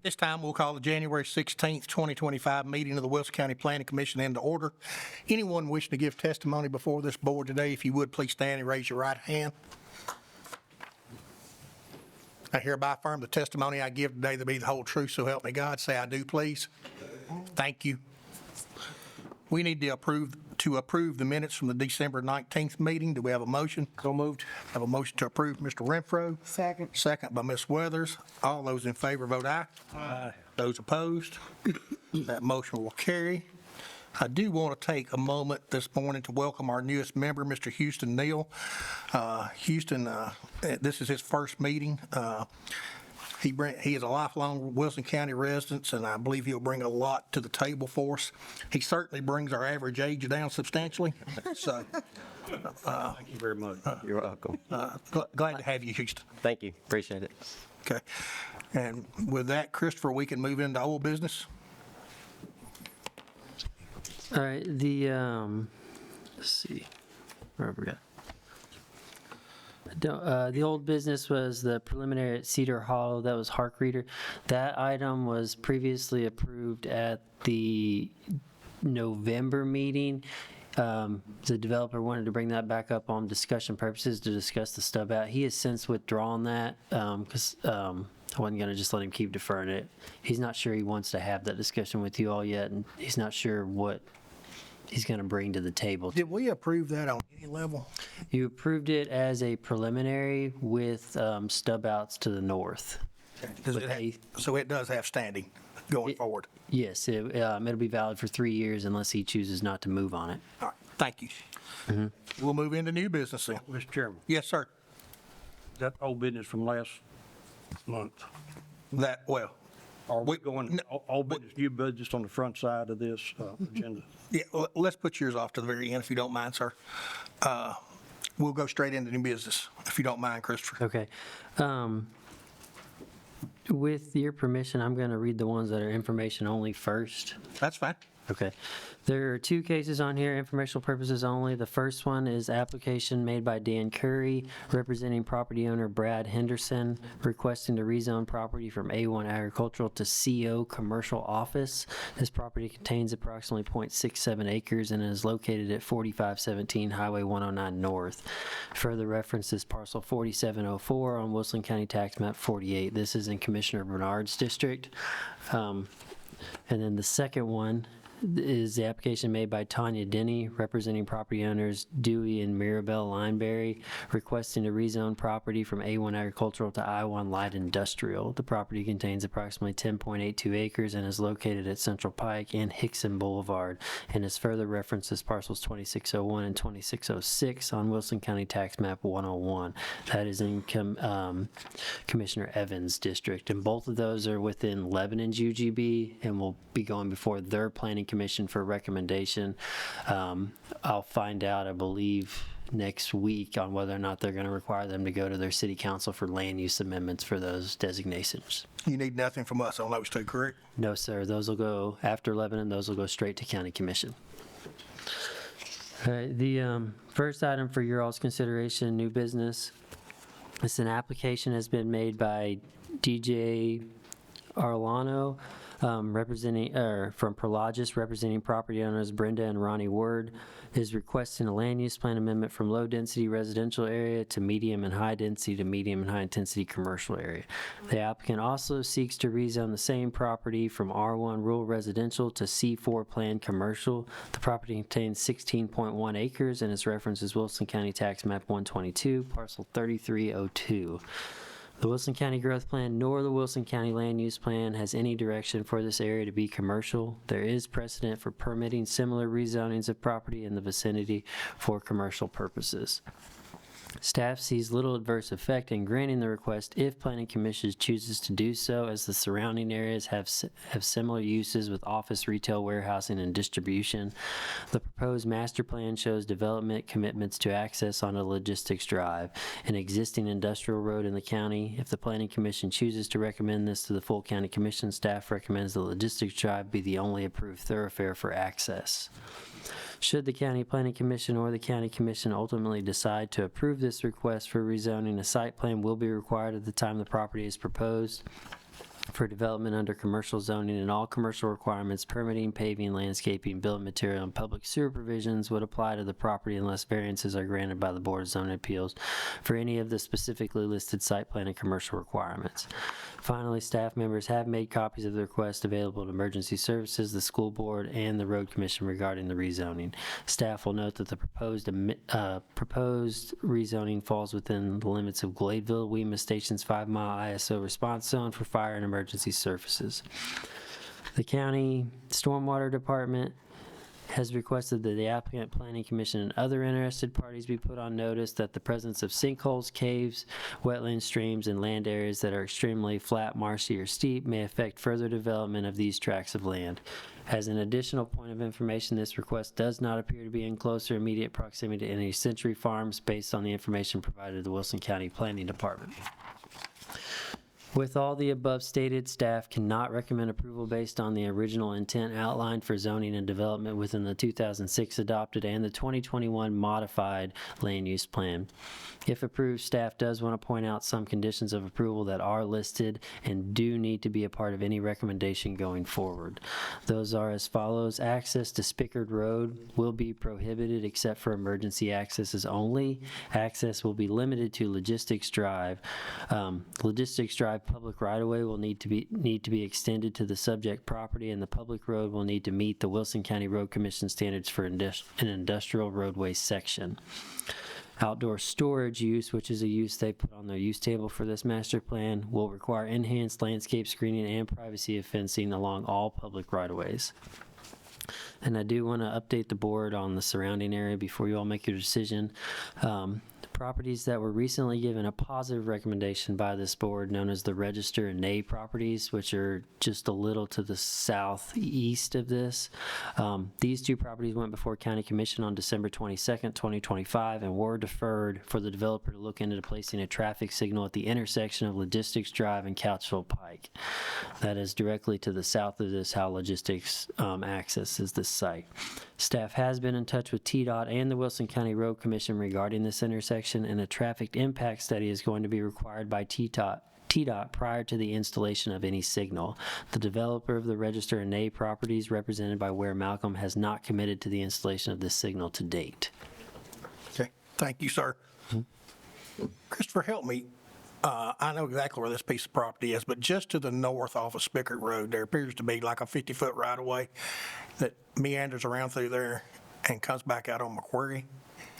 This time, we'll call the January 16th, 2025 meeting of the Wilson County Planning Commission into order. Anyone wishing to give testimony before this board today, if you would, please stand and raise your right hand. I hereby affirm the testimony I give today to be the whole truth, so help me God. Say, I do, please. Thank you. We need to approve the minutes from the December 19th meeting. Do we have a motion? So moved. Have a motion to approve, Mr. Renfro. Second. Second by Ms. Weathers. All those in favor vote aye. Aye. Those opposed, that motion will carry. I do want to take a moment this morning to welcome our newest member, Mr. Houston Neal. Houston, this is his first meeting. He is a lifelong Wilson County resident, and I believe he'll bring a lot to the table for us. He certainly brings our average age down substantially. So, Thank you very much. You're welcome. glad to have you, Houston. Thank you. Appreciate it. Okay. And with that, Christopher, we can move into old business. All right, let's see, where have we got? The old business was the preliminary at Cedar Hollow, that was Hark Reader. That item was previously approved at the November meeting. The developer wanted to bring that back up on discussion purposes to discuss the stub out. He has since withdrawn that, because I wasn't going to just let him keep deferring it. He's not sure he wants to have that discussion with you all yet, and he's not sure what he's going to bring to the table. Did we approve that on any level? You approved it as a preliminary with stub outs to the north. Does it so it does have standing going forward? Yes, it'll be valid for 3 years unless he chooses not to move on it. All right, thank you. We'll move into new business then. Mr. Chairman, Yes, sir. that old business from last month. That, well, Are we We- going, no, old business, new business on the front side of this agenda? yeah, let's put yours off to the very end if you don't mind, sir. We'll go straight into new business, if you don't mind, Christopher. Okay. With your permission, I'm going to read the ones that are information only first. That's fine. Okay. There are two cases on here, informational purposes only. The first one is application made by Dan Curry, representing property owner Brad Henderson, requesting to rezone property from A1 agricultural to CO commercial office. This property contains approximately 0.67 acres and is located at 4517 Highway 109 North. Further reference is parcel 4704 on Wilson County Tax Map 48. This is in Commissioner Bernard's district. And then the second one is the application made by Tanya Denny, representing property owners Dewey and Mirabelle Lineberry, requesting to rezone property from A1 agricultural to I1 light industrial. The property contains approximately 10.82 acres and is located at Central Pike and Hickson Boulevard, and is further referenced as parcels 2601 and 2606 on Wilson County Tax Map 101. That is in Commissioner Evans' district, and both of those are within Lebanon's UGB and will be going before their planning commission for recommendation. I'll find out, I believe, next week on whether or not they're going to require them to go to their city council for land use amendments for those designations. You need nothing from us on those two, correct? No, sir. Those will go after Lebanon. Those will go straight to county commission. All right. The first item for your all's consideration, new business. It's an application has been made by DJ Arlano, representing from Prologis, representing property owners Brenda and Ronnie Word, is requesting a land use plan amendment from low density residential area to medium and high density to medium and high intensity commercial area. The applicant also seeks to rezone the same property from R1 rural residential to C4 planned commercial. The property contains 16.1 acres and its reference is Wilson County Tax Map 122, parcel 3302. The Wilson County Growth Plan nor the Wilson County Land Use Plan has any direction for this area to be commercial. There is precedent for permitting similar rezonings of property in the vicinity for commercial purposes. Staff sees little adverse effect in granting the request if Planning Commission chooses to do so, as the surrounding areas have similar uses with office, retail, warehousing, and distribution. The proposed master plan shows development commitments to access on a logistics drive, an existing industrial road in the county. If the Planning Commission chooses to recommend this to the full County Commission, staff recommends the logistics drive be the only approved thoroughfare for access. Should the County Planning Commission or the County Commission ultimately decide to approve this request for rezoning, a site plan will be required at the time the property is proposed. for development under commercial zoning, and all commercial requirements, permitting, paving, landscaping, building material, and public sewer provisions would apply to the property unless variances are granted by the Board of Zoning Appeals for any of the specifically listed site plan and commercial requirements. Finally, staff members have made copies of the request available to emergency services, the school board, and the road commission regarding the rezoning. Staff will note that the proposed rezoning falls within the limits of Gladeville, Weema Station's 5-mile ISO response zone for fire and emergency services. The county stormwater department has requested that the applicant, planning commission, and other interested parties be put on notice that the presence of sinkholes, caves, wetland streams, and land areas that are extremely flat, marshy, or steep may affect further development of these tracts of land. As an additional point of information, this request does not appear to be in close or immediate proximity to any Century Farms based on the information provided to the Wilson County Planning Department. With all the above stated, staff cannot recommend approval based on the original intent outlined for zoning and development within the 2006 adopted and the 2021 modified land use plan. If approved, staff does want to point out some conditions of approval that are listed and do need to be a part of any recommendation going forward. Those are as follows. Access to Spickard Road will be prohibited except for emergency accesses only. Access will be limited to Logistics Drive. Logistics Drive public right-of-way will need to be extended to the subject property, and the public road will need to meet the Wilson County Road Commission standards for an industrial roadway section. Outdoor storage use, which is a use they put on their use table for this master plan, will require enhanced landscape screening and privacy fencing along all public right-of-ways. And I do want to update the board on the surrounding area before you all make your decision. Properties that were recently given a positive recommendation by this board, known as the Register and Ney properties, which are just a little to the southeast of this. These two properties went before County Commission on December 22nd, 2025, and were deferred for the developer to look into placing a traffic signal at the intersection of Logistics Drive and Couchville Pike. That is directly to the south of this, how Logistics accesses this site. Staff has been in touch with TDOT and the Wilson County Road Commission regarding this intersection, and a traffic impact study is going to be required by TDOT prior to the installation of any signal. The developer of the Register and Ney properties, represented by Ware Malcolm, has not committed to the installation of this signal to date. Okay, thank you, sir. Christopher, help me. I know exactly where this piece of property is, but just to the north off of Spickard Road, there appears to be like a 50-foot right-of-way that meanders around through there and comes back out on Macquarie.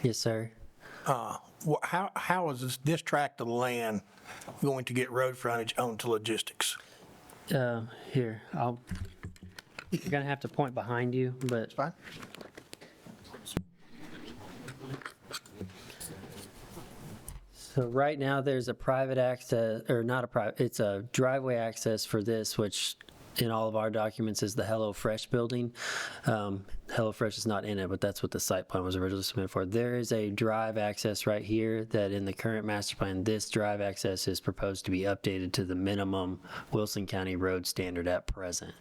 Yes, sir. How is this tract of land going to get road frontage onto Logistics? Here, you're gonna have to point behind you, but Fine. so right now there's a private access, or not a private, it's a driveway access for this, which in all of our documents is the HelloFresh building. HelloFresh is not in it, but that's what the site plan was originally submitted for. There is a drive access right here that in the current master plan, this drive access is proposed to be updated to the minimum Wilson County road standard at present.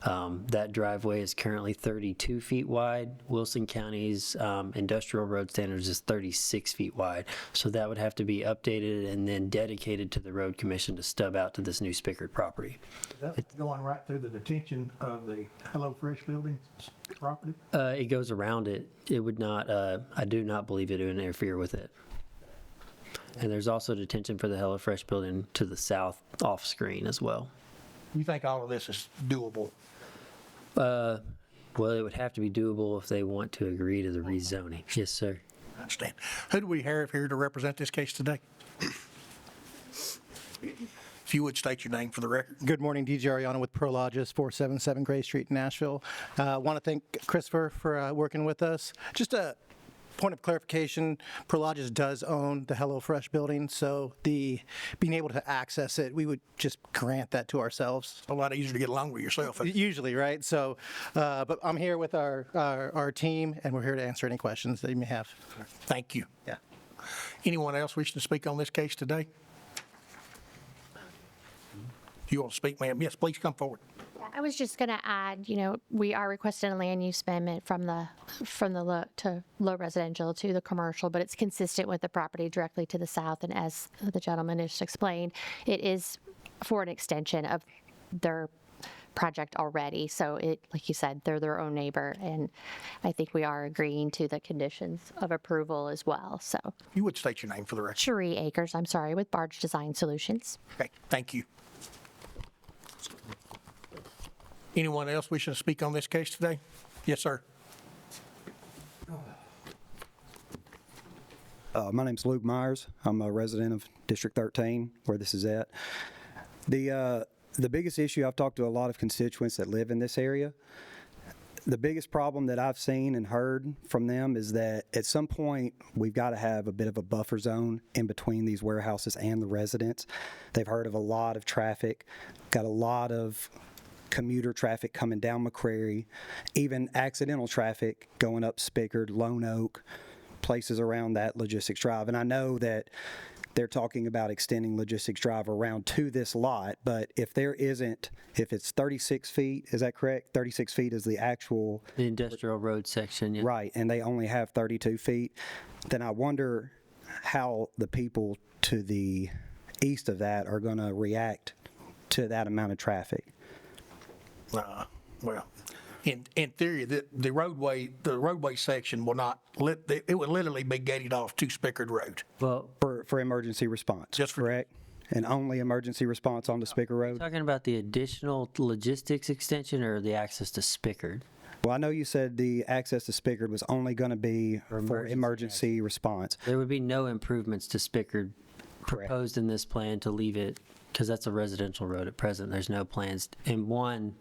That driveway is currently 32 feet wide. Wilson County's industrial road standards is 36 feet wide. So that would have to be updated and then dedicated to the road commission to stub out to this new Spickard property. Is that going right through the detention of the HelloFresh building property? It goes around it. It would not, I do not believe it would interfere with it. And there's also detention for the HelloFresh building to the south off screen as well. You think all of this is doable? Well, it would have to be doable if they want to agree to the rezoning. Yes, sir. I understand. Who do we have here to represent this case today? If you would state your name for the record. Good morning, DJ Ariano with Prologis, 477 Gray Street, Nashville. Want to thank Christopher for working with us. Just a point of clarification, Prologis does own the HelloFresh building, so being able to access it, we would just grant that to ourselves. A lot easier to get along with yourself. Usually, right? So, but I'm here with our team, and we're here to answer any questions that you may have. Thank you. Yeah. Anyone else wishing to speak on this case today? You want to speak, ma'am? Yes, please come forward. I was just going to add, we are requesting a land use amendment from the low residential to the commercial, but it's consistent with the property directly to the south. And as the gentleman just explained, it is for an extension of their project already. So it, like you said, they're their own neighbor. And I think we are agreeing to the conditions of approval as well. So You would state your name for the record. Cherie Acres, I'm sorry, with Barge Design Solutions. Okay, thank you. Anyone else wishing to speak on this case today? Yes, sir. My name's Luke Myers. I'm a resident of District 13, where this is at. The biggest issue, I've talked to a lot of constituents that live in this area. The biggest problem that I've seen and heard from them is that at some point, we've got to have a bit of a buffer zone in between these warehouses and the residents. They've heard of a lot of traffic, got a lot of commuter traffic coming down McCrary, even accidental traffic going up Spickard, Lone Oak, places around that Logistics Drive. And I know that they're talking about extending Logistics Drive around to this lot, but if it's 36 feet, is that correct? 36 feet is the actual, The industrial road section, yeah. right, and they only have 32 feet, then I wonder how the people to the east of that are going to react to that amount of traffic. Well, in theory, the roadway section will not, it would literally be gated off to Spickard Road. Well, For emergency response, Just for- correct? And only emergency response on the Spicker Road? talking about the additional logistics extension or the access to Spickard? Well, I know you said the access to Spickard was only going to be for emergency emergency response. There would be no improvements to Spickard Correct. proposed in this plan to leave it, because that's a residential road at present. There's no plans. And one,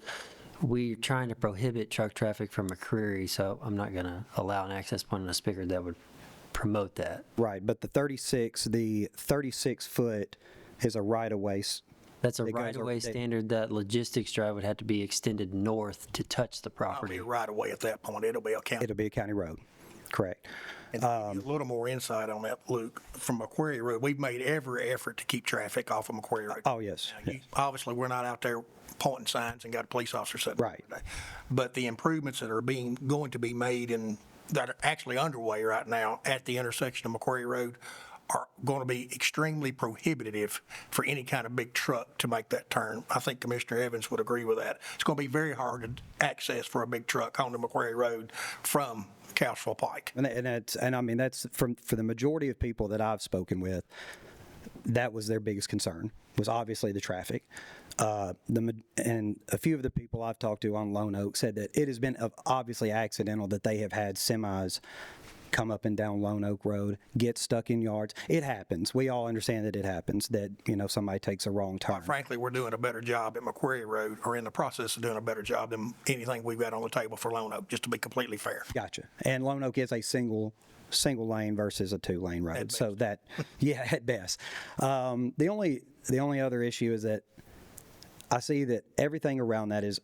we're trying to prohibit truck traffic from McCreary, so I'm not going to allow an access point on a Spickard that would promote that. Right, but the 36 foot is a right-of-way. That's a It goes right-of-way over- standard that Logistics Drive would have to be extended north to touch the It'll be property. right away at that point. It'll be a county. It'll be a county road, correct? And to give you a little more insight on that, Luke, from Macquarie Road, we've made every effort to keep traffic off of Macquarie Road. Oh, yes, yes. Obviously, we're not out there pointing signs and got a police officer sitting there Right. today. But the improvements that are going to be made and that are actually underway right now at the intersection of Macquarie Road are going to be extremely prohibitive for any kind of big truck to make that turn. I think Commissioner Evans would agree with that. It's going to be very hard to access for a big truck onto Macquarie Road from Couchville Pike. And I mean, that's for the majority of people that I've spoken with, that was their biggest concern, was obviously the traffic. And a few of the people I've talked to on Lone Oak said that it has been obviously accidental that they have had semis come up and down Lone Oak Road, get stuck in yards. It happens. We all understand that it happens, that, somebody takes a wrong turn. Frankly, we're doing a better job at Macquarie Road, or in the process of doing a better job than anything we've got on the table for Lone Oak, just to be completely fair. Gotcha. And Lone Oak is a single lane versus a 2-lane road. So that, yeah, at best. The only other issue is that I see that everything around that is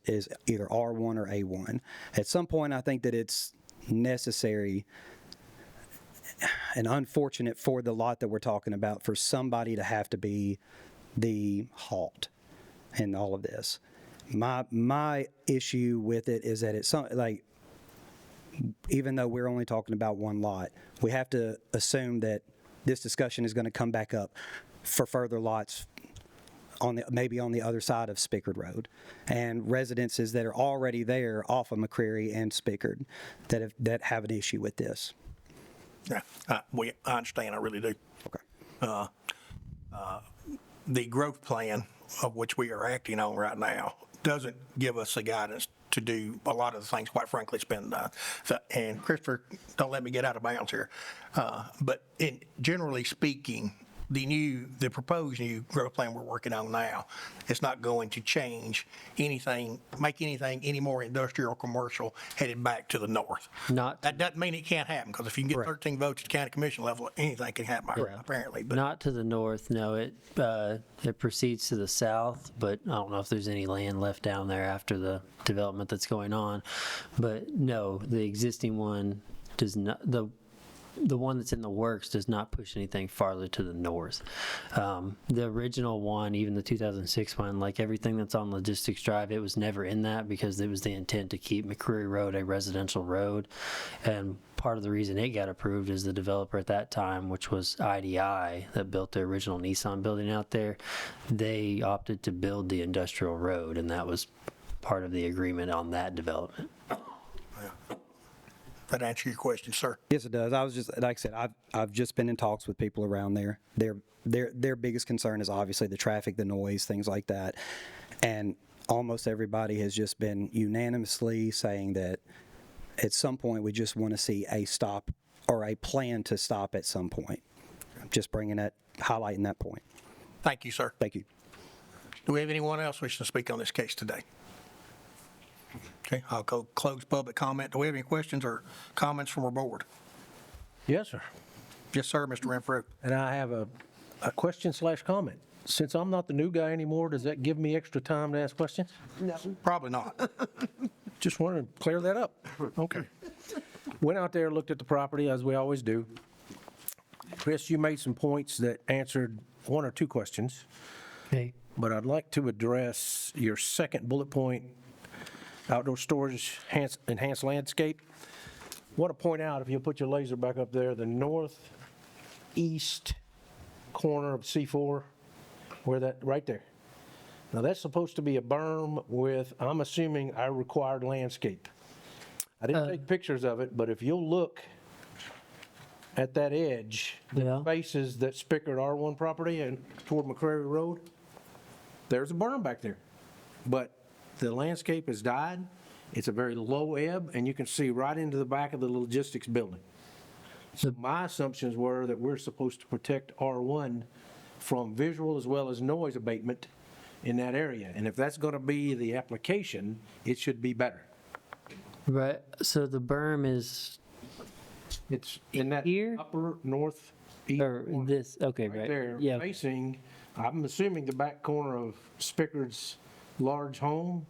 either R1 or A1. At some point, I think that it's necessary and unfortunate for the lot that we're talking about for somebody to have to be the halt in all of this. My issue with it is that it's like, even though we're only talking about one lot, we have to assume that this discussion is going to come back up for further lots maybe on the other side of Spickard Road, and residences that are already there off of McCreary and Spickard that have an issue with this. Yeah, I understand, I really do. Okay. The growth plan of which we are acting on right now doesn't give us the guidance to do a lot of the things, quite frankly, it's been done. And Christopher, don't let me get out of bounds here. But generally speaking, the proposed new growth plan we're working on now, it's not going to change anything, make anything any more industrial or commercial headed back to the north. That doesn't mean it can't happen, because if you can get 13 votes at the county commission level, anything can happen, apparently. But Not to the north, no. It proceeds to the south, but I don't know if there's any land left down there after the development that's going on. But no, the existing one does not. the one that's in the works does not push anything farther to the north. The original one, even the 2006 one, like everything that's on Logistics Drive, it was never in that because it was the intent to keep McCreary Road a residential road. And part of the reason it got approved is the developer at that time, which was IDI, that built the original Nissan building out there, they opted to build the industrial road, and that was part of the agreement on that development. That answer your question, sir? Yes, it does. I was just, like I said, I've just been in talks with people around there. Their biggest concern is obviously the traffic, the noise, things like that. And almost everybody has just been unanimously saying that at some point we just want to see a stop or a plan to stop at some point. Just highlighting that point. Thank you, sir. Thank you. Do we have anyone else wishing to speak on this case today? Okay, I'll go close public comment. Do we have any questions or comments from our board? Yes, sir. Yes, sir, Mr. Renfro. And I have a question/comment. Since I'm not the new guy anymore, does that give me extra time to ask questions? Probably not. Just wanted to clear that up. Okay. Went out there, looked at the property, as we always do. Chris, you made some points that answered one or two questions, Okay. but I'd like to address your second bullet point, outdoor storage, enhanced landscape. Want to point out, if you'll put your laser back up there, the northeast corner of C4, where that, right there. Now, that's supposed to be a berm with, I'm assuming, our required landscape. I didn't take pictures of it, but if you'll look at that edge Yeah. that faces that Spickard R1 property and toward McCrary Road, there's a berm back there. But the landscape has died. It's a very low ebb, and you can see right into the back of the logistics building. So my assumptions were that we're supposed to protect R1 from visual as well as noise abatement in that area. And if that's going to be the application, it should be better. Right, so the berm is, It's in that Here? upper northeast or corner, this, okay, right right. there, Yeah, facing, I'm assuming the back corner of Spickard's large home,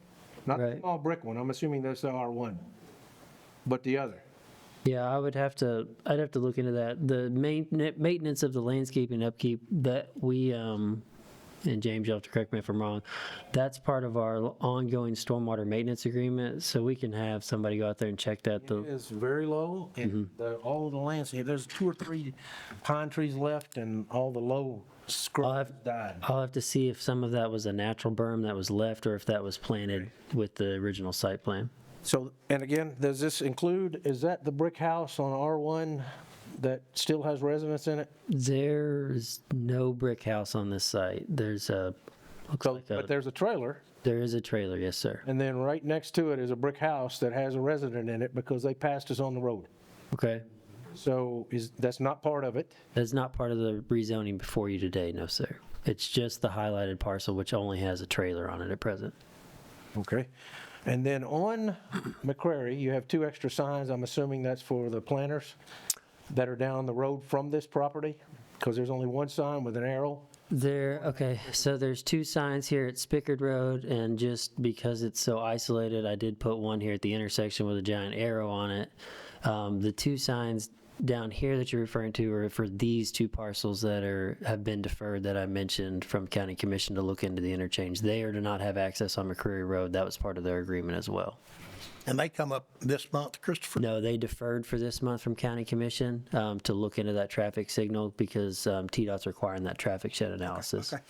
not the Right. small brick one, I'm assuming that's the R1, but the other. yeah, I'd have to look into that. The maintenance of the landscape and upkeep that we, and James, you'll have to correct me if I'm wrong, that's part of our ongoing stormwater maintenance agreement, so we can have somebody go out there and check that. It is very low, and all of the landscape, there's 2 or 3 pine trees left, and all the low scrub died. I'll have to see if some of that was a natural berm that was left, or if that was planted with the original site plan. So, and again, does this include, is that the brick house on R1 that still has residents in it? There's no brick house on this site. There's a, looks So, like but a, there's a trailer, there is a trailer, yes, sir. and then right next to it is a brick house that has a resident in it because they passed us on the road. Okay. So that's not part of it. That's not part of the rezoning before you today, no, sir. It's just the highlighted parcel, which only has a trailer on it at present. Okay. And then on McCrary, you have 2 extra signs. I'm assuming that's for the planters that are down the road from this property? Because there's only one sign with an arrow. Okay, so there's 2 signs here at Spickard Road, and just because it's so isolated, I did put one here at the intersection with a giant arrow on it. The 2 signs down here that you're referring to are for these 2 parcels that have been deferred that I mentioned from County Commission to look into the interchange. They are to not have access on McCreary Road. That was part of their agreement as well. And they come up this month, Christopher? No, they deferred for this month from County Commission to look into that traffic signal because TDOT's requiring that traffic shed analysis. Okay.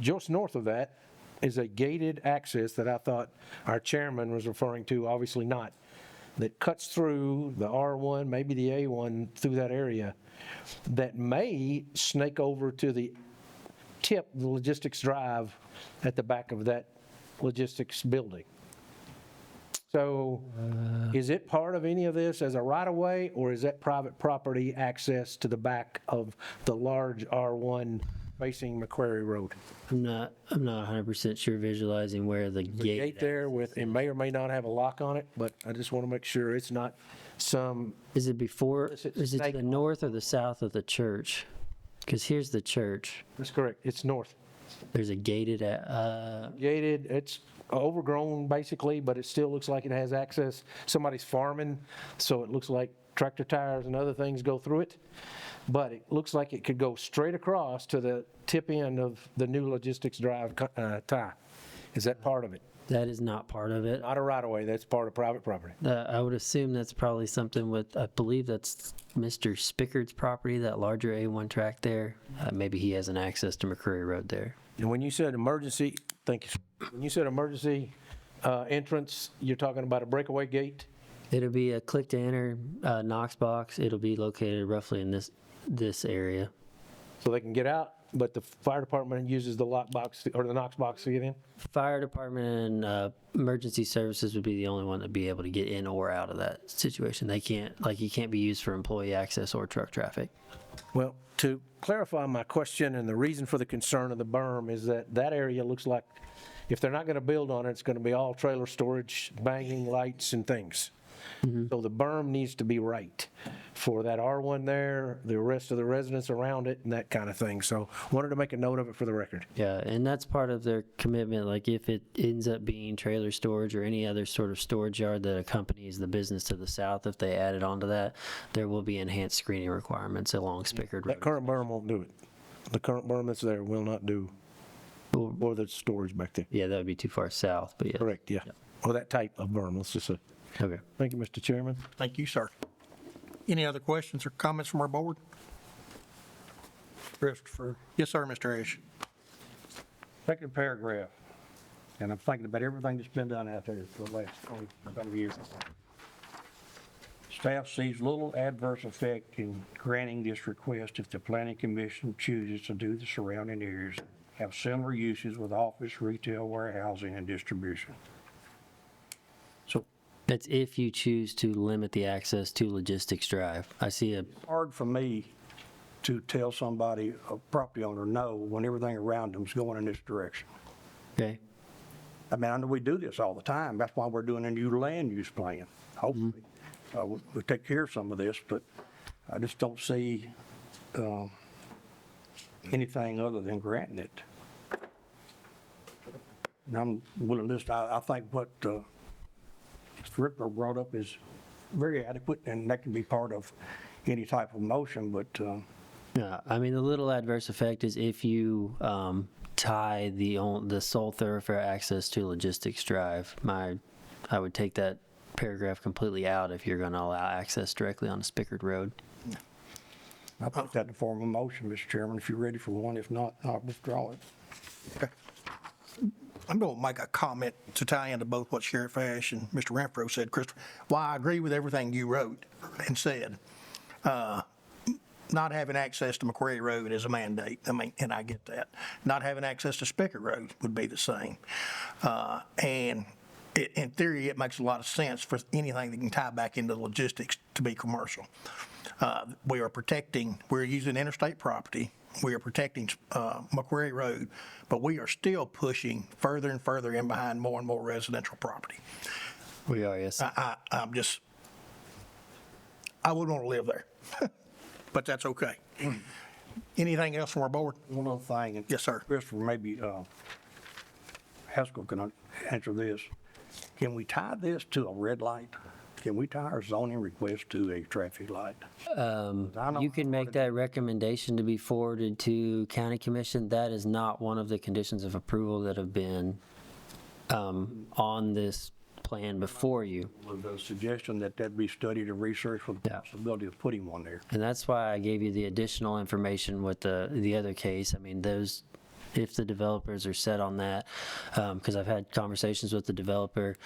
Just north of that is a gated access that I thought our chairman was referring to, obviously not, that cuts through the R1, maybe the A1 through that area, that may snake over to the tip, the logistics drive at the back of that logistics building. So is it part of any of this as a right-of-way, or is that private property access to the back of the large R1 facing McCrary Road? I'm not 100% sure visualizing where the The gate. gate there with, it may or may not have a lock on it, but I just want to make sure it's not some, Is it before? Is it Is it to snake- the north or the south of the church? Because here's the church. that's correct, it's north. There's a gated. Gated, it's overgrown basically, but it still looks like it has access. Somebody's farming, so it looks like tractor tires and other things go through it. But it looks like it could go straight across to the tip end of the new Logistics Drive tie. Is that part of it? That is not part of it. Not a right-of-way, that's part of private property. I would assume that's probably something with, I believe that's Mr. Spickard's property, that larger A1 tract there. Maybe he has an access to McCreary Road there. And when you said emergency, thank you, sir. When you said emergency entrance, you're talking about a breakaway gate? It'll be a click to enter Knox box. It'll be located roughly in this area. So they can get out, but the fire department uses the lock box or the Knox box to get in? Fire department and emergency services would be the only one that'd be able to get in or out of that situation. They can't, like, it can't be used for employee access or truck traffic. Well, to clarify my question and the reason for the concern of the berm is that that area looks like if they're not going to build on it, it's going to be all trailer storage, banging lights and things. So the berm needs to be right for that R1 there, the rest of the residents around it and that kind of thing. So wanted to make a note of it for the record. Yeah, and that's part of their commitment. Like if it ends up being trailer storage or any other sort of storage yard that accompanies the business to the south, if they added onto that, there will be enhanced screening requirements along Spickard Road. That current berm won't do it. The current berm that's there will not do, or the storage back there. Yeah, that would be too far south, but yeah. Correct, yeah. Or that type of berm, let's just say. Okay. Thank you, Mr. Chairman. Thank you, sir. Any other questions or comments from our board? Christopher? Yes, sir, Mr. Ash. Second paragraph, and I'm thinking about everything that's been done out there for the last 20 years. Staff sees little adverse effect in granting this request if the planning commission chooses to do the surrounding areas have similar uses with office, retail, warehousing, and distribution. So That's if you choose to limit the access to Logistics Drive. I see a, hard for me to tell somebody, a property owner, no, when everything around them is going in this direction. okay, I mean, I know we do this all the time. That's why we're doing a new land use plan. Hopefully, we'll take care of some of this, but I just don't see anything other than granting it. And I'm willing to listen. I think what Mr. Ricker brought up is very adequate, and that can be part of any type of motion, but yeah, I mean, the little adverse effect is if you tie the sole thoroughfare access to Logistics Drive. I would take that paragraph completely out if you're going to allow access directly on Spickard Road. I'll put that in the form of a motion, Mr. Chairman, if you're ready for one. If not, I'll withdraw it. I'm going to make a comment to tie into both what Sheriff Ash and Mr. Renfro said, Christopher. While I agree with everything you wrote and said, not having access to McQuarrie Road is a mandate. I mean, and I get that. Not having access to Spickard Road would be the same. And in theory, it makes a lot of sense for anything that can tie back into logistics to be commercial. We're using interstate property. We are protecting McQuarrie Road, but we are still pushing further and further in behind more and more residential property. We are, yes. I wouldn't want to live there, but that's okay. Anything else from our board? One other thing. and Yes, sir. Christopher, maybe Haskell can answer this. Can we tie this to a red light? Can we tie our zoning request to a traffic light? You can make that recommendation to be forwarded to County Commission. That is not one of the conditions of approval that have been on this plan before you. With a suggestion that be studied and researched for the possibility of putting one there. And that's why I gave you the additional information with the other case. I mean, those, if the developers are set on that, because I've had conversations with the developer,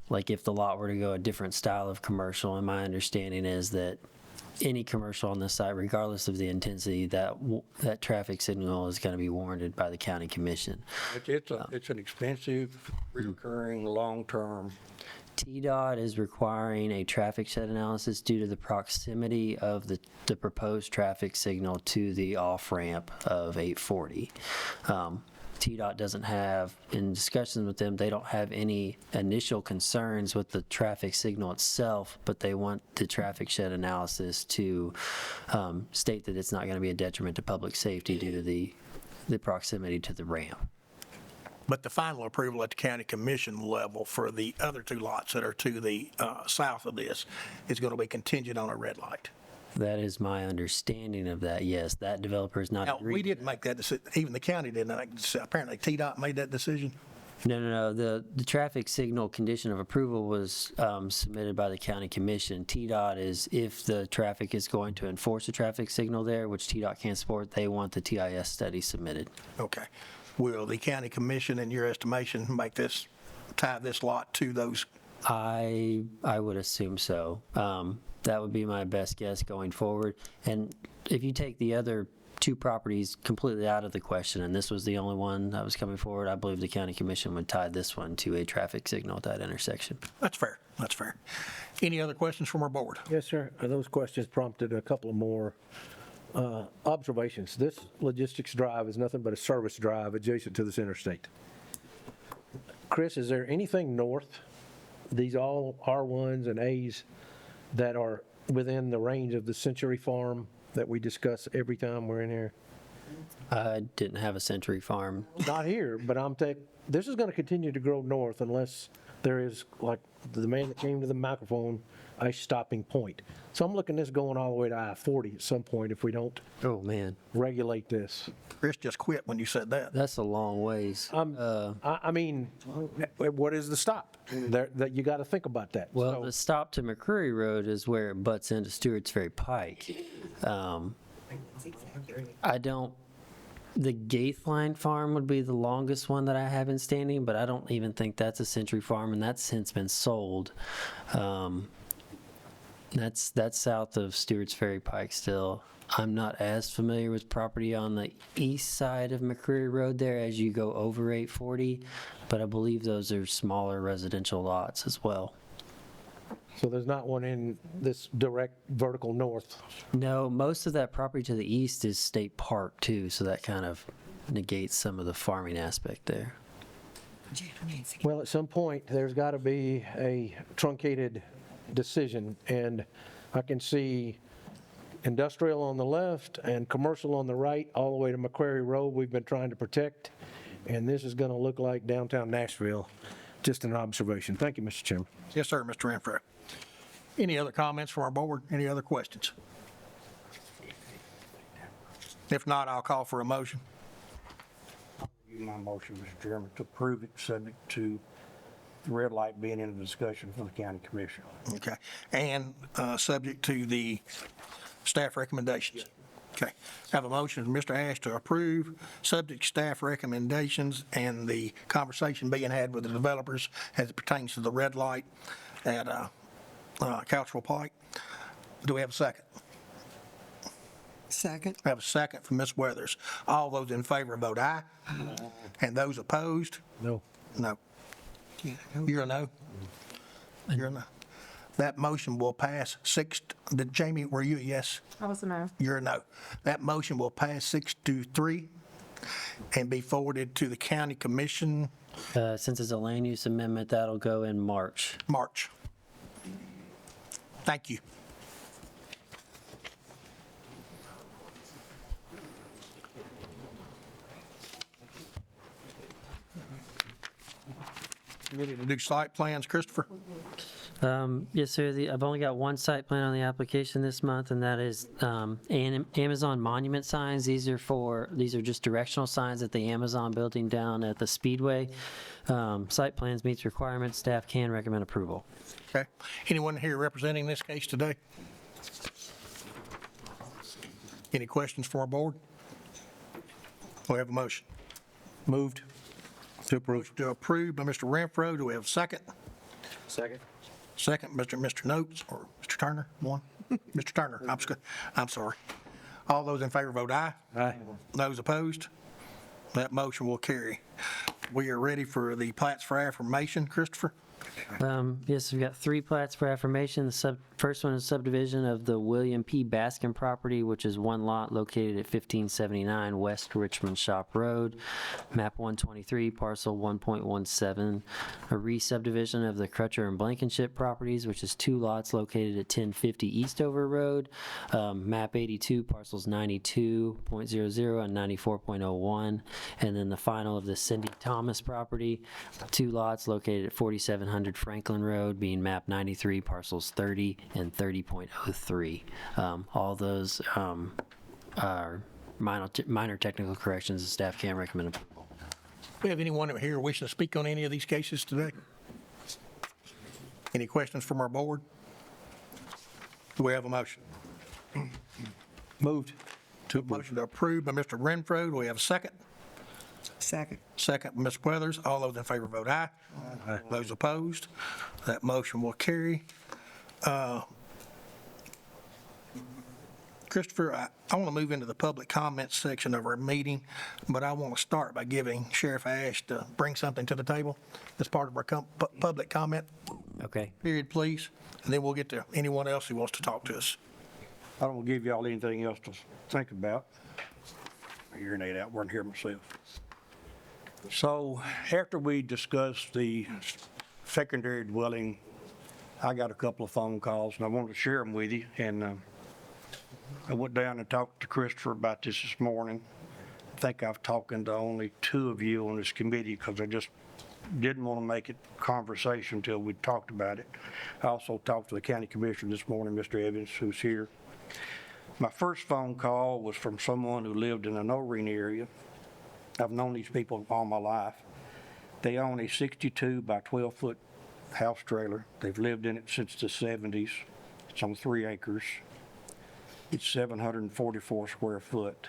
like if the lot were to go a different style of commercial, and my understanding is that any commercial on this site, regardless of the intensity, that traffic signal is going to be warranted by the county commission. It's an expensive, recurring, long-term. TDOT is requiring a traffic shed analysis due to the proximity of the proposed traffic signal to the off-ramp of 840. TDOT doesn't have, in discussions with them, they don't have any initial concerns with the traffic signal itself, but they want the traffic shed analysis to state that it's not going to be a detriment to public safety due to the proximity to the ramp. But the final approval at the county commission level for the other two lots that are to the south of this is going to be contingent on a red light. That is my understanding of that, yes. That developer is not Now, we agreed. didn't make that decision, even the county didn't. Apparently, TDOT made that decision. No. The traffic signal condition of approval was submitted by the county commission. TDOT is, if the traffic is going to enforce a traffic signal there, which TDOT can't support, they want the TIS study submitted. Okay. Will the county commission, in your estimation, tie this lot to those? I would assume so. That would be my best guess going forward. And if you take the other two properties completely out of the question, and this was the only one that was coming forward, I believe the county commission would tie this one to a traffic signal at that intersection. That's fair. That's fair. Any other questions from our board? Yes, sir. Those questions prompted a couple of more observations. This logistics drive is nothing but a service drive adjacent to this interstate. Chris, is there anything north, these all R1s and As, that are within the range of the Century Farm that we discuss every time we're in here? I didn't have a Century Farm. Not here, but this is going to continue to grow north unless there is, like the man that came to the microphone, a stopping point. So I'm looking at this going all the way to I-40 at some point if we don't Oh, man, regulate this. Chris just quit when you said that. that's a long ways. I mean, what is the stop? That you got to think about that. Well, So- the stop to McCreary Road is where it butts into Stewart's Ferry Pike. The Gaithline Farm would be the longest one that I have in standing, but I don't even think that's a Century Farm, and that's since been sold. That's south of Stewart's Ferry Pike still. I'm not as familiar with property on the east side of McCreary Road there as you go over 840, but I believe those are smaller residential lots as well. So there's not one in this direct vertical north. No, most of that property to the east is state park too, so that kind of negates some of the farming aspect there. Well, at some point, there's got to be a truncated decision, and I can see industrial on the left and commercial on the right, all the way to McQuarrie Road we've been trying to protect, and this is going to look like downtown Nashville. Just an observation. Thank you, Mr. Chairman. Yes, sir, Mr. Renfro. Any other comments from our board? Any other questions? If not, I'll call for a motion. My motion, Mr. Chairman, to approve it, subject to the red light being in the discussion for the county commission. Okay. And subject to the staff recommendations. Okay. Have a motion from Mr. Ash to approve, subject to staff recommendations and the conversation being had with the developers as it pertains to the red light at Couchville Pike. Do we have a second? Second. We have a second from Ms. Weathers. All those in favor vote aye. And those opposed? No. No. You're a no? You're a no. That motion will pass Jamie, were you a yes? I was a no. You're a no. That motion will pass 6-3 and be forwarded to the county commission Since it's a land use amendment, that'll go in March. March. Thank you. Ready to do site plans, Christopher? Yes, sir. I've only got one site plan on the application this month, and that is Amazon monument signs. These are just directional signs at the Amazon building down at the Speedway. Site plans meets requirements. Staff can recommend approval. Okay. Anyone here representing this case today? Any questions for our board? We have a motion. Moved to approve. Motion to approve by Mr. Renfro. Do we have a second? Second. Second, Mr. Notes or Mr. Turner, one? Mr. Turner, I'm sorry. All those in favor vote aye. Aye. Those opposed? That motion will carry. We are ready for the plats for affirmation, Christopher. Yes, we've got 3 plats for affirmation. The first one is subdivision of the William P. Baskin property, which is 1 lot located at 1579 West Richmond Shop Road, map 123, parcel 1.17. A re-subdivision of the Crutcher and Blankenship properties, which is 2 lots located at 1050 Eastover Road, map 82, parcels 92.00 and 94.01. And then the final of the Cindy Thomas property, 2 lots located at 4700 Franklin Road, being map 93, parcels 30 and 30.03. All those are minor technical corrections, and staff can't recommend approval. Do we have anyone here wishing to speak on any of these cases today? Any questions from our board? Do we have a motion? Moved. Motion to approve by Mr. Renfro. Do we have a second? Second. Second by Ms. Weathers. All those in favor vote aye. Aye. Those opposed, that motion will carry. Christopher, I want to move into the public comment section of our meeting, but I want to start by giving Sheriff Ash to bring something to the table as part of our public comment Okay. period, please, and then we'll get to anyone else who wants to talk to us. I don't want to give y'all anything else to think about. I urinate out, wasn't here myself. So after we discussed the secondary dwelling, I got a couple of phone calls and I wanted to share them with you. And I went down and talked to Christopher about this morning. I think I've talked to only 2 of you on this committee because I just didn't want to make it conversation until we talked about it. I also talked to the county commissioner this morning, Mr. Evans, who's here. My first phone call was from someone who lived in the Noreen area. I've known these people all my life. They own a 62 by 12-foot house trailer. They've lived in it since the 70s. It's on 3 acres. It's 744 square foot.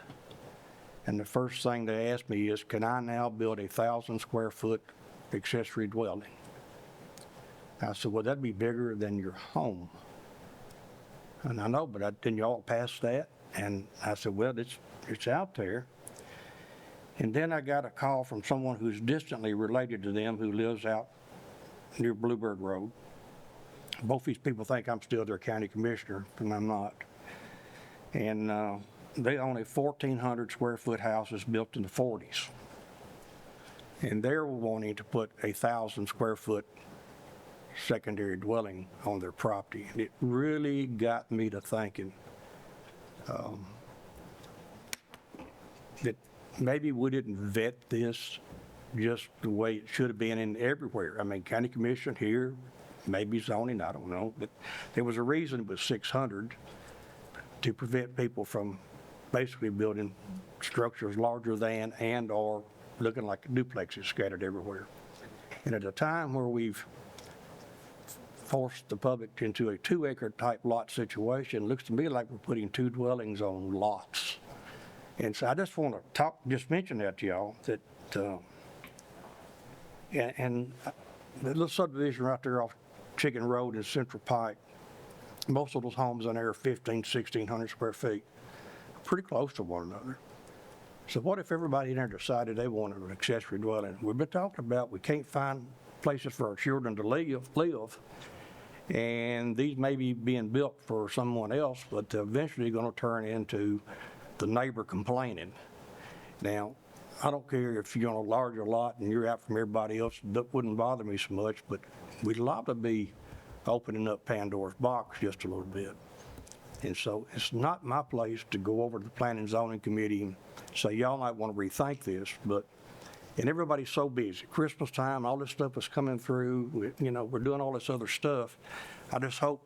And the first thing they asked me is, can I now build a 1,000 square foot accessory dwelling? I said, well, that'd be bigger than your home. And I know, but didn't y'all pass that? And I said, well, it's out there. And then I got a call from someone who's distantly related to them who lives out near Bluebird Road. Both these people think I'm still their county commissioner, and I'm not. And they own a 1,400 square foot house that's built in the 40s. And they're wanting to put a 1,000 square foot secondary dwelling on their property. And it really got me to thinking that maybe we didn't vet this just the way it should have been in everywhere. I mean, county commission here, maybe zoning, I don't know, but there was a reason it was 600 to prevent people from basically building structures larger than and or looking like duplexes scattered everywhere. And at a time where we've forced the public into a 2-acre type lot situation, it looks to me like we're putting 2 dwellings on lots. And so I just want to just mention that to y'all, that, and the little subdivision right there off Chicken Road in Central Pike, most of those homes in there are 1,600 square feet, pretty close to one another. So what if everybody in there decided they wanted an accessory dwelling? We've been talking about we can't find places for our children to live, and these may be being built for someone else, but eventually going to turn into the neighbor complaining. Now, I don't care if you're on a larger lot and you're out from everybody else, that wouldn't bother me so much, but we'd love to be opening up Pandora's box just a little bit. And so it's not my place to go over to the Planning and Zoning Committee and say, y'all might want to rethink this, and everybody's so busy. Christmas time, all this stuff is coming through, we're doing all this other stuff. I just hope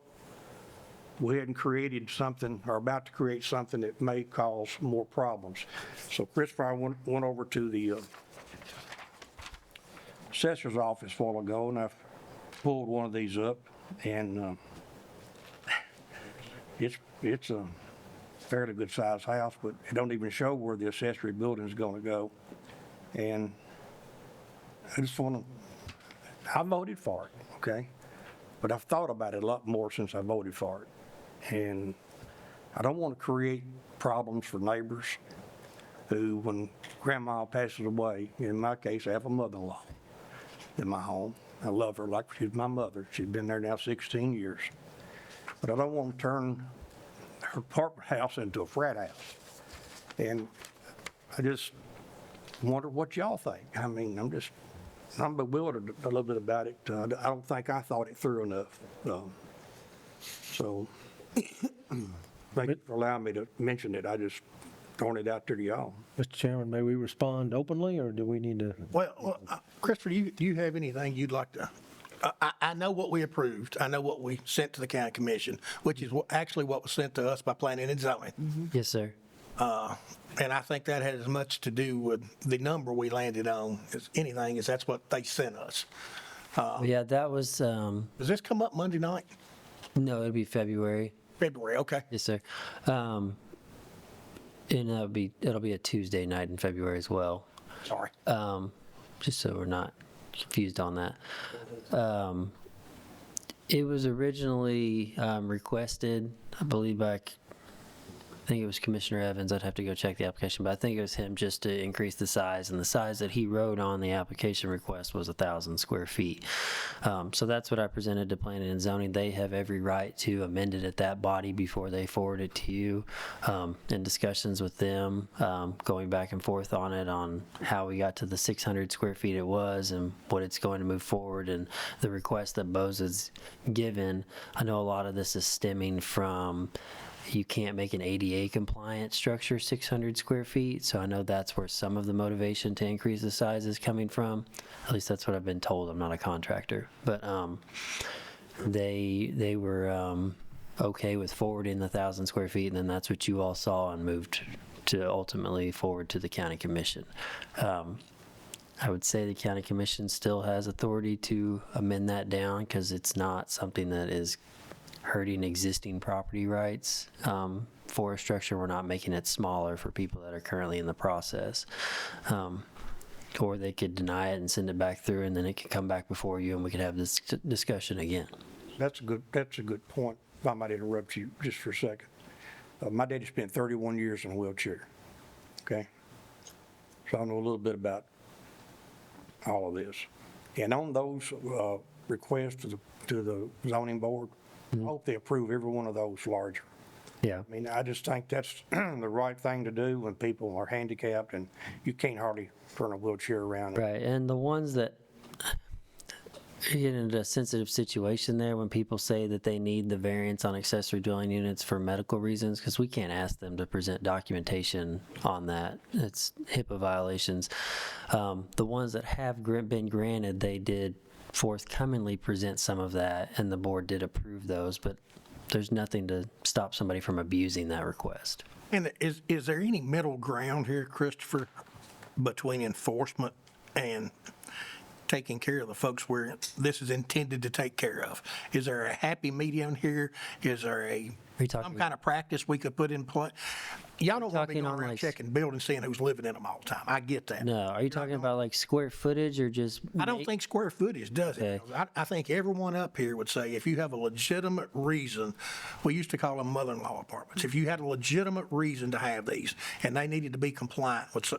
we hadn't created something or about to create something that may cause more problems. So Christopher, I went over to the assessor's office a while ago, and I pulled one of these up, and it's a fairly good sized house, but it don't even show where the accessory building is going to go. And I just want to, I voted for it, okay? But I've thought about it a lot more since I voted for it. And I don't want to create problems for neighbors who, when grandma passes away, in my case, I have a mother-in-law in my home, I love her like she's my mother. She's been there now 16 years. But I don't want to turn her apartment house into a frat house. And I just wonder what y'all think. I mean, I'm bewildered a little bit about it. I don't think I thought it through enough. So, thank you for allowing me to mention it. I just throwing it out there to y'all. Mr. Chairman, may we respond openly, or do we need to? Well, Christopher, do you have anything you'd like to? I know what we approved. I know what we sent to the county commission, which is actually what was sent to us by planning and zoning. Yes, sir. And I think that had as much to do with the number we landed on as anything, is that's what they sent us. Yeah, that was, Does this come up Monday night? no, it'll be February. February, okay. Yes, sir. And it'll be a Tuesday night in February as well. Sorry. Just so we're not confused on that. It was originally requested, I believe, by, I think it was Commissioner Evans. I'd have to go check the application, but I think it was him just to increase the size. And the size that he wrote on the application request was 1,000 square feet. So that's what I presented to Planning and Zoning. They have every right to amend it at that body before they forward it to you. In discussions with them, going back and forth on it, on how we got to the 600 square feet it was and what it's going to move forward, and the request that Bose has given. I know a lot of this is stemming from, you can't make an ADA compliant structure 600 square feet. So I know that's where some of the motivation to increase the size is coming from. At least that's what I've been told. I'm not a contractor, but they were okay with forwarding the 1,000 square feet, and then that's what you all saw and moved to ultimately forward to the county commission. I would say the county commission still has authority to amend that down, because it's not something that is hurting existing property rights for a structure. We're not making it smaller for people that are currently in the process. Or they could deny it and send it back through, and then it could come back before you, and we could have this discussion again. That's a good point. If I might interrupt you just for a second. My daddy spent 31 years in a wheelchair. Okay? So I know a little bit about all of this. And on those requests to the zoning board, I hope they approve every one of those larger. Yeah. I mean, I just think that's the right thing to do when people are handicapped and you can't hardly turn a wheelchair around. Right. And the ones that get into a sensitive situation there, when people say that they need the variance on accessory dwelling units for medical reasons, because we can't ask them to present documentation on that. It's HIPAA violations. The ones that have been granted, they did forthcomingly present some of that, and the board did approve those, but there's nothing to stop somebody from abusing that request. And is there any middle ground here, Christopher, between enforcement and taking care of the folks where this is intended to take care of? Is there a happy medium here? Is there some kind of practice we could put in place? Y'all don't want to be talking going on, around like, checking buildings, seeing who's living in them all the time. I get that. No, are you talking about like square footage or just? I don't think square footage does it. Okay. I think everyone up here would say if you have a legitimate reason, we used to call them mother-in-law apartments. If you had a legitimate reason to have these and they needed to be compliant with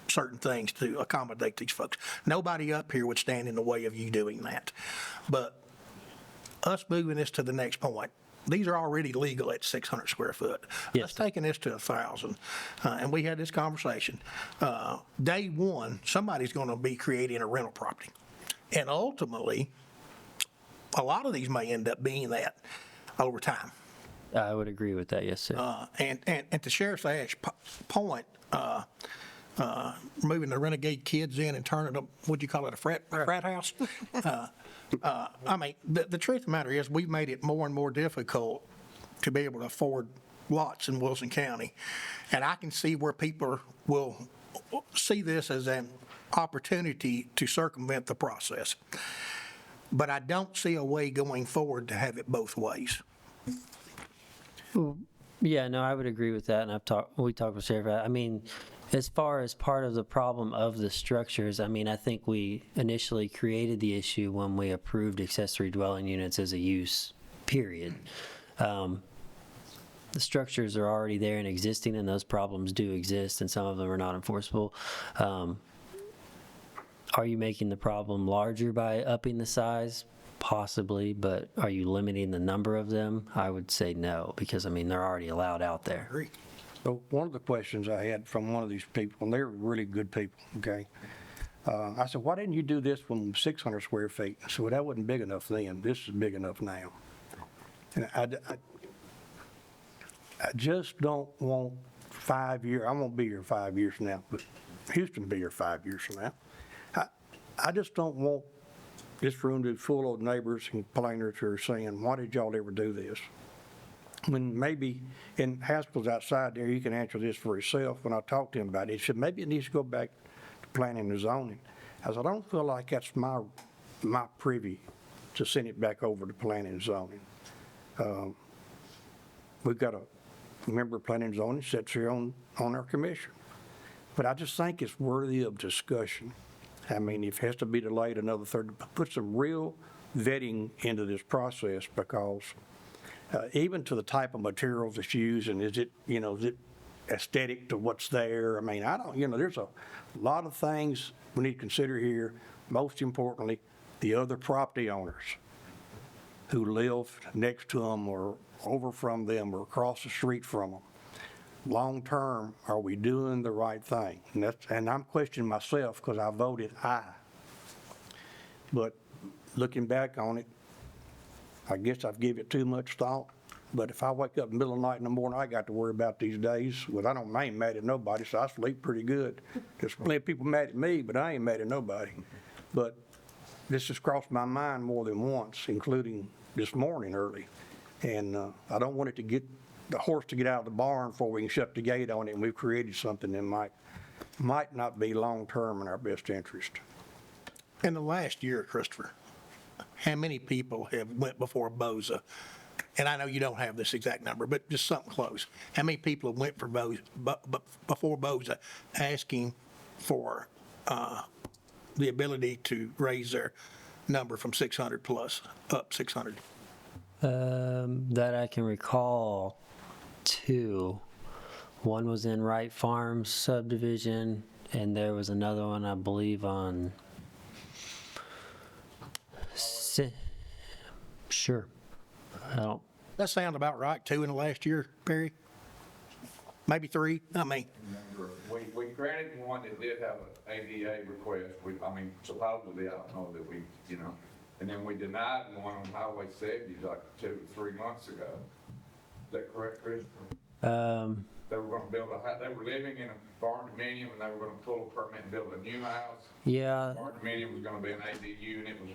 certain things to accommodate these folks, nobody up here would stand in the way of you doing that. But us moving this to the next point, these are already legal at 600 square foot. Yes. Us taking this to 1,000, and we had this conversation. Day one, somebody's going to be creating a rental property. And ultimately, a lot of these may end up being that over time. I would agree with that, yes, sir. And to Sheriff Ash's point, moving the renegade kids in and turning them, what'd you call it, a frat house? I mean, the truth of the matter is, we've made it more and more difficult to be able to afford lots in Wilson County. And I can see where people will see this as an opportunity to circumvent the process. But I don't see a way going forward to have it both ways. Yeah, no, I would agree with that, and we talked with Sheriff. I mean, as far as part of the problem of the structures, I mean, I think we initially created the issue when we approved accessory dwelling units as a use, period. The structures are already there and existing, and those problems do exist, and some of them are not enforceable. Are you making the problem larger by upping the size? Possibly, but are you limiting the number of them? I would say no, because I mean, they're already allowed out there. Agree. So one of the questions I had from one of these people, and they're really good people, okay? I said, why didn't you do this one 600 square feet? I said, well, that wasn't big enough then. This is big enough now. And I just don't want 5 years, I won't be here 5 years from now, but Houston will be here 5 years from now. I just don't want this room to be full of neighbors and complainers who are saying, why did y'all ever do this? When maybe, and Haskell's outside there, you can answer this for yourself. When I talked to him about it, he said, maybe it needs to go back to planning and zoning. I said, I don't feel like that's my privy to send it back over to planning and zoning. We've got a member of planning and zoning sits here on our commission. But I just think it's worthy of discussion. I mean, if it has to be delayed another 30, put some real vetting into this process, because even to the type of materials that's used, and is it aesthetic to what's there? I mean, there's a lot of things we need to consider here. Most importantly, the other property owners who live next to them or over from them or across the street from them. Long-term, are we doing the right thing? And I'm questioning myself because I voted aye. But looking back on it, I guess I've given it too much thought. But if I wake up in the middle of the night in the morning, I got to worry about these days. Well, I ain't mad at nobody, so I sleep pretty good. There's plenty of people mad at me, but I ain't mad at nobody. But this has crossed my mind more than once, including this morning early. And I don't want it to get the horse to get out of the barn before we can shut the gate on it, and we've created something that might not be long-term in our best interest. In the last year, Christopher, how many people have went before BOZA? And I know you don't have this exact number, but just something close. How many people have went for before BOZA asking for the ability to raise their number from 600 plus up 600? That I can recall, two. One was in Wright Farms subdivision, and there was another one, I believe, on. Sure. I don't. That sounds about right, 2 in the last year, Perry? Maybe 3? I mean, We granted one that did have an ADA request. Supposedly, I don't know that we, and then we denied one on Highway 70 like 2 or 3 months ago. Is that correct, Christopher? They were going to build they were living in a barn dominium, and they were going to pull a permit and build a new house. Yeah. Barn dominium was going to be an ADU, and it was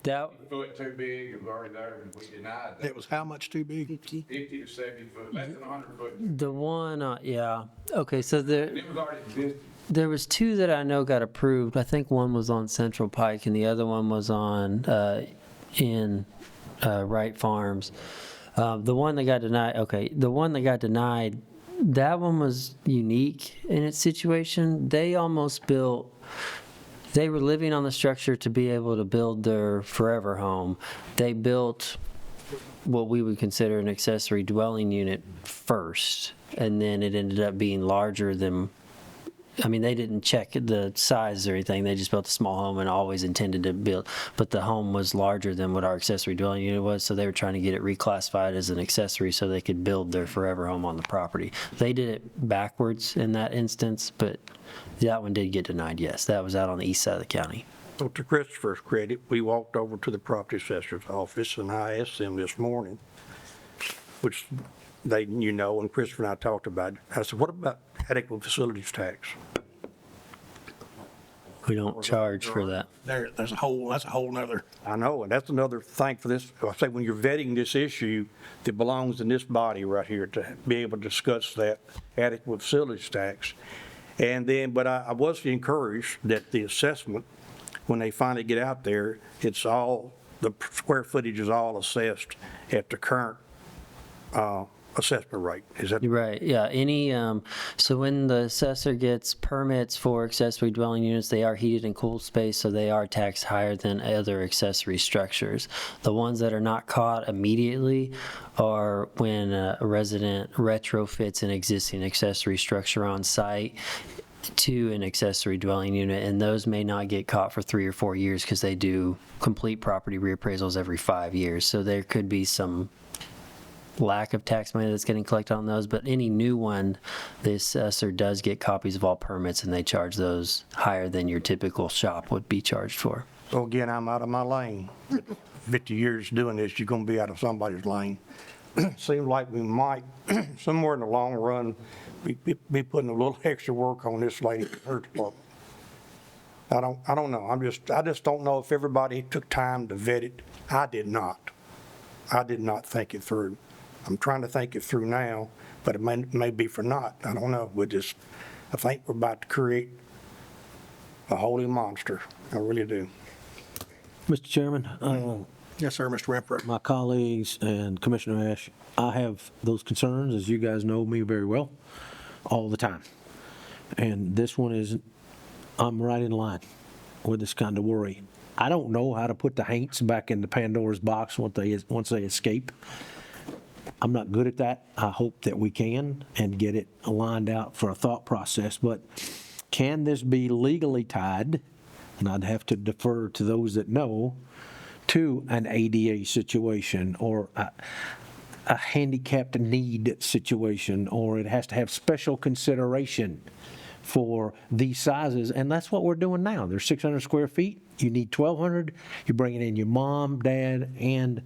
That. 50 foot too big. It was already there, and we denied that. it was how much too big? 50 to 70 foot, less than 100 foot. The one, yeah. Okay, so And it was already existing. there was 2 that I know got approved. I think one was on Central Pike, and the other one was on in Wright Farms. The one that got denied. Okay, the one that got denied. That one was unique in its situation. They almost built. They were living on the structure to be able to build their forever home. They built what we would consider an accessory dwelling unit first, and then it ended up being larger than. I mean, they didn't check the size or anything. They just built a small home and always intended to build, but the home was larger than what our accessory dwelling unit was, so they were trying to get it reclassified as an accessory so they could build their forever home on the property. They did it backwards in that instance, but that one did get denied, yes. That was out on the east side of the county. So to Christopher's credit, we walked over to the property assessor's office, and I asked them this morning, which they, and Christopher and I talked about it. I said, what about adequate facilities tax? We don't charge for that. That's a whole nother. I know, and that's another thing for this. I say when you're vetting this issue that belongs in this body right here to be able to discuss that adequate facilities tax. And then, but I was encouraged that the assessment, when they finally get out there, it's all, the square footage is all assessed at the current assessment rate. Is that? Right, yeah, so when the assessor gets permits for accessory dwelling units, they are heated and cooled space, so they are taxed higher than other accessory structures. The ones that are not caught immediately are when a resident retrofits an existing accessory structure on site. to an accessory dwelling unit, and those may not get caught for 3 or 4 years because they do complete property reappraisals every 5 years. So there could be some lack of tax money that's getting collected on those, but any new one, the assessor does get copies of all permits, and they charge those higher than your typical shop would be charged for. So again, I'm out of my lane. 50 years doing this, you're gonna be out of somebody's lane. Seems like we might, somewhere in the long run, be putting a little extra work on this lady, her department. I don't know. I just don't know if everybody took time to vet it. I did not. I did not think it through. I'm trying to think it through now, but it may be for naught. I don't know. I think we're about to create a holy monster. I really do. Mr. Chairman, Yes, sir, Mr. Renfro. my colleagues and Commissioner Ash, I have those concerns, as you guys know me very well, all the time. And this one is, I'm right in line with this kind of worry. I don't know how to put the Haints back in the Pandora's box once they escape. I'm not good at that. I hope that we can and get it lined out for a thought process. But can this be legally tied? And I'd have to defer to those that know, to an ADA situation or a handicapped need situation, or it has to have special consideration for these sizes. And that's what we're doing now. There's 600 square feet. You need 1,200. You're bringing in your mom, dad, and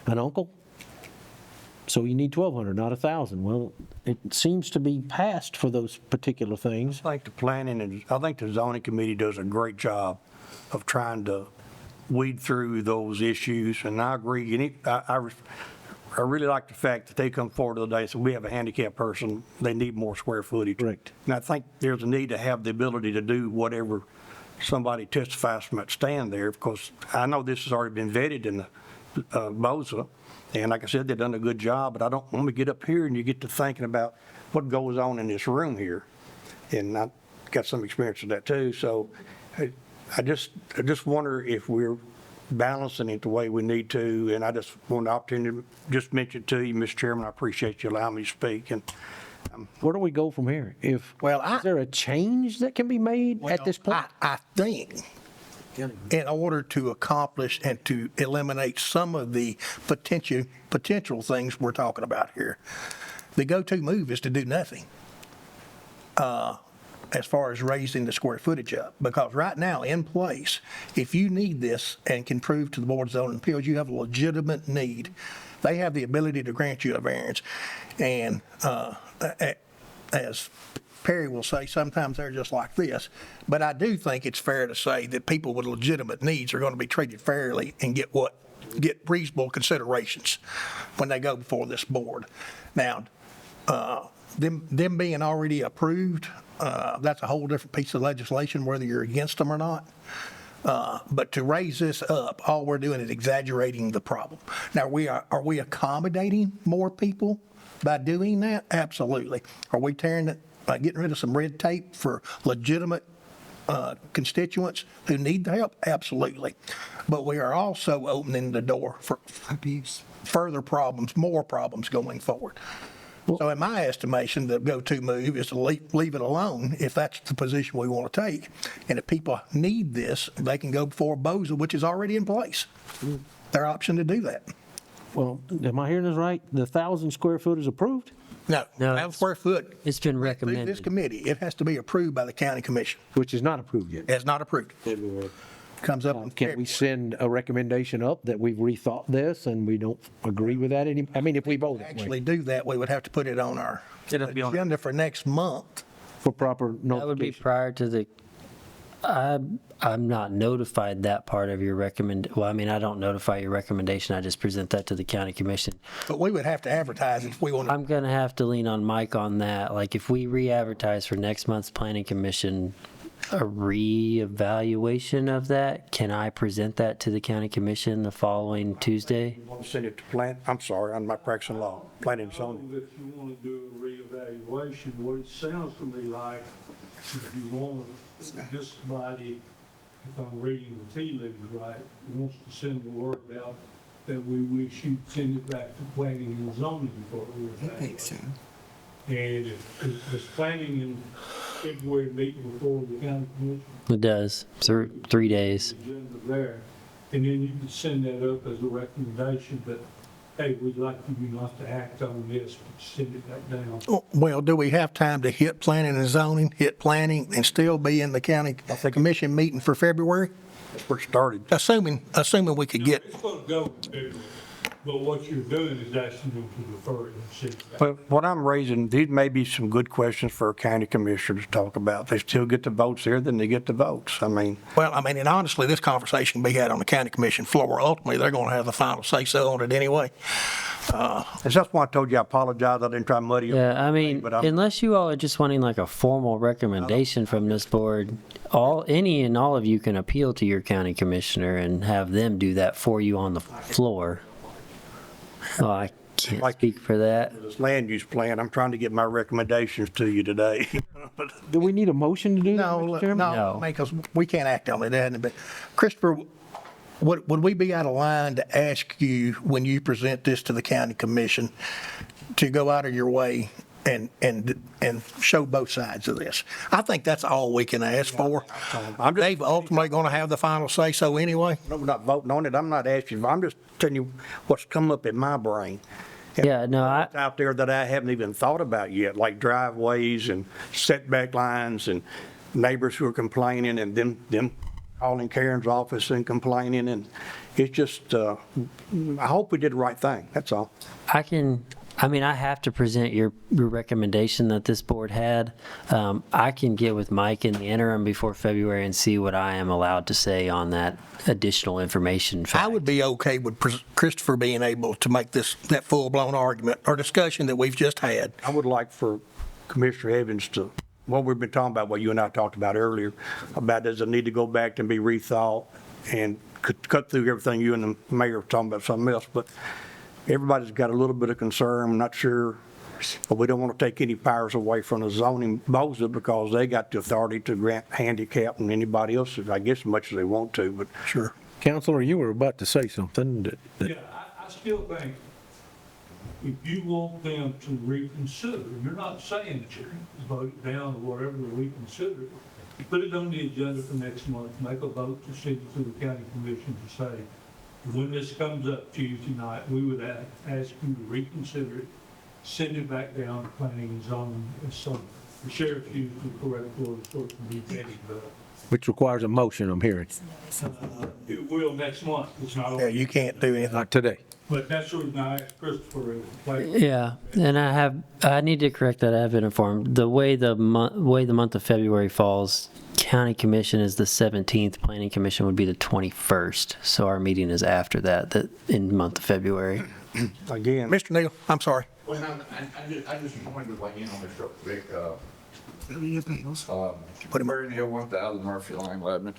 an uncle. So you need 1,200, not 1,000. Well, it seems to be passed for those particular things. I think the planning and I think the zoning committee does a great job of trying to weed through those issues. And I agree. I really like the fact that they come forward today and say, we have a handicapped person, they need more square footage. Correct. And I think there's a need to have the ability to do whatever somebody testifies from that stand there, because I know this has already been vetted in the BOZA. And like I said, they've done a good job, but I don't, when we get up here and you get to thinking about what goes on in this room here, and I got some experience with that too, so I just wonder if we're balancing it the way we need to, and I just want the opportunity to just mention to you, Mr. Chairman, I appreciate you allowing me to speak, and Where do we go from here? Is there a change that can be made at this point? I think in order to accomplish and to eliminate some of the potential things we're talking about here, the go-to move is to do nothing as far as raising the square footage up. Because right now, in place, if you need this and can prove to the Board of Zoning Appeals you have a legitimate need, they have the ability to grant you a variance. And as Perry will say, sometimes they're just like this. But I do think it's fair to say that people with legitimate needs are going to be treated fairly and get reasonable considerations when they go before this board. Now, them being already approved, that's a whole different piece of legislation, whether you're against them or not. But to raise this up, all we're doing is exaggerating the problem. Now, are we accommodating more people by doing that? Absolutely. Are we getting rid of some red tape for legitimate constituents who need the help? Absolutely. But we are also opening the door for Abuse. further problems, more problems going forward. So in my estimation, the go-to move is to leave it alone if that's the position we want to take. And if people need this, they can go before BOZA, which is already in place. Their option to do that. Well, am I hearing this right? The 1,000 square foot is approved? No, No, 1,000 square foot. It's been Through this recommended. committee, it has to be approved by the county commission. Which is not approved yet. It's not approved. Comes up in Can't we February. send a recommendation up that we've rethought this and we don't agree with that I mean, if we vote that way, Actually do that, we would have to put it on our agenda for next month. for proper That would be notification. prior to the, I'm not notified that part of your well, I mean, I don't notify your recommendation, I just present that to the county commission. But we would have to advertise it if we want to. I'm gonna have to lean on Mike on that, like if we re-advertise for next month's planning commission, a re-evaluation of that, can I present that to the county commission the following Tuesday? I want to send it to I'm sorry, I'm not practicing law, planning and zoning. If you want to do a reevaluation, what it sounds to me like, if you want, this body, if I'm reading the tea leaves right, wants to send the word out that we should send it back to planning and zoning for I think so. reevaluation. And if planning and February meeting before the county commission? It does, 3 days. Agenda there, and then you can send that up as a recommendation, but, hey, we'd like you not to act on this, but send it back down. Well, do we have time to hit planning and zoning, hit planning, and still be in the county commission meeting for February? We're started. Assuming we could get, It's gonna go in February, but what you're doing is asking them to defer it and send it back. But what I'm raising, these may be some good questions for a county commissioner to talk about. They still get the votes there, then they get the votes. I mean, and honestly, this conversation can be had on the county commission floor. Ultimately, they're going to have the final say-so on it anyway. that's why I told you I apologize. I didn't try to muddy it. Yeah, I mean, But I'm- unless you all are just wanting like a formal recommendation from this board, any and all of you can appeal to your county commissioner and have them do that for you on the floor. Well, I can't speak for that. This land use plan, I'm trying to get my recommendations to you today. But Do we need a motion to do that, No, Mr. Chairman? No. because we can't act on it, hadn't it? But Christopher, would we be out of line to ask you, when you present this to the county commission, to go out of your way and show both sides of this? I think that's all we can ask for. They've ultimately going to have the final say-so anyway. I'm not voting on it. I'm not asking. I'm just telling you what's come up in my brain. Yeah, no, Out there that I haven't even thought about yet, like driveways and setback lines and neighbors who are complaining and them calling Karen's office and complaining. And it's just, I hope we did the right thing. That's all. I have to present your recommendation that this board had. I can get with Mike in the interim before February and see what I am allowed to say on that additional information. I would be okay with Christopher being able to make that full-blown argument or discussion that we've just had. I would like for Commissioner Evans to, what we've been talking about, what you and I talked about earlier, about does it need to go back and be rethought and cut through everything you and the mayor were talking about something else. But everybody's got a little bit of concern. I'm not sure, but we don't want to take any powers away from the zoning BOZA because they got the authority to grant handicap and anybody else, I guess, as much as they want to, but sure. Counselor, you were about to say something. Yeah, I still think if you want them to reconsider, and you're not saying that you're going to vote it down or whatever, to reconsider it, you put it on the agenda for next month, make a vote to send it to the county commission to say, when this comes up Tuesday night, we would ask you to reconsider it, send it back down to planning and zoning, and so the sheriff used the correct word, so it can be vetted, but Which requires a motion, I'm hearing. it will next month. It's not, Yeah, you can't do anything. Not today. but that's the reason I asked Christopher. Yeah, and I need to correct that. I have been informed. The way the month of February falls, county commission is the 17th, planning commission would be the 21st. So our meeting is after that in the month of February. Again, Mr. Neal, I'm sorry. Well, I just wanted to weigh in on this real quick. Put him- Murray Hill, 1000 Murphy Lane, Lebanon.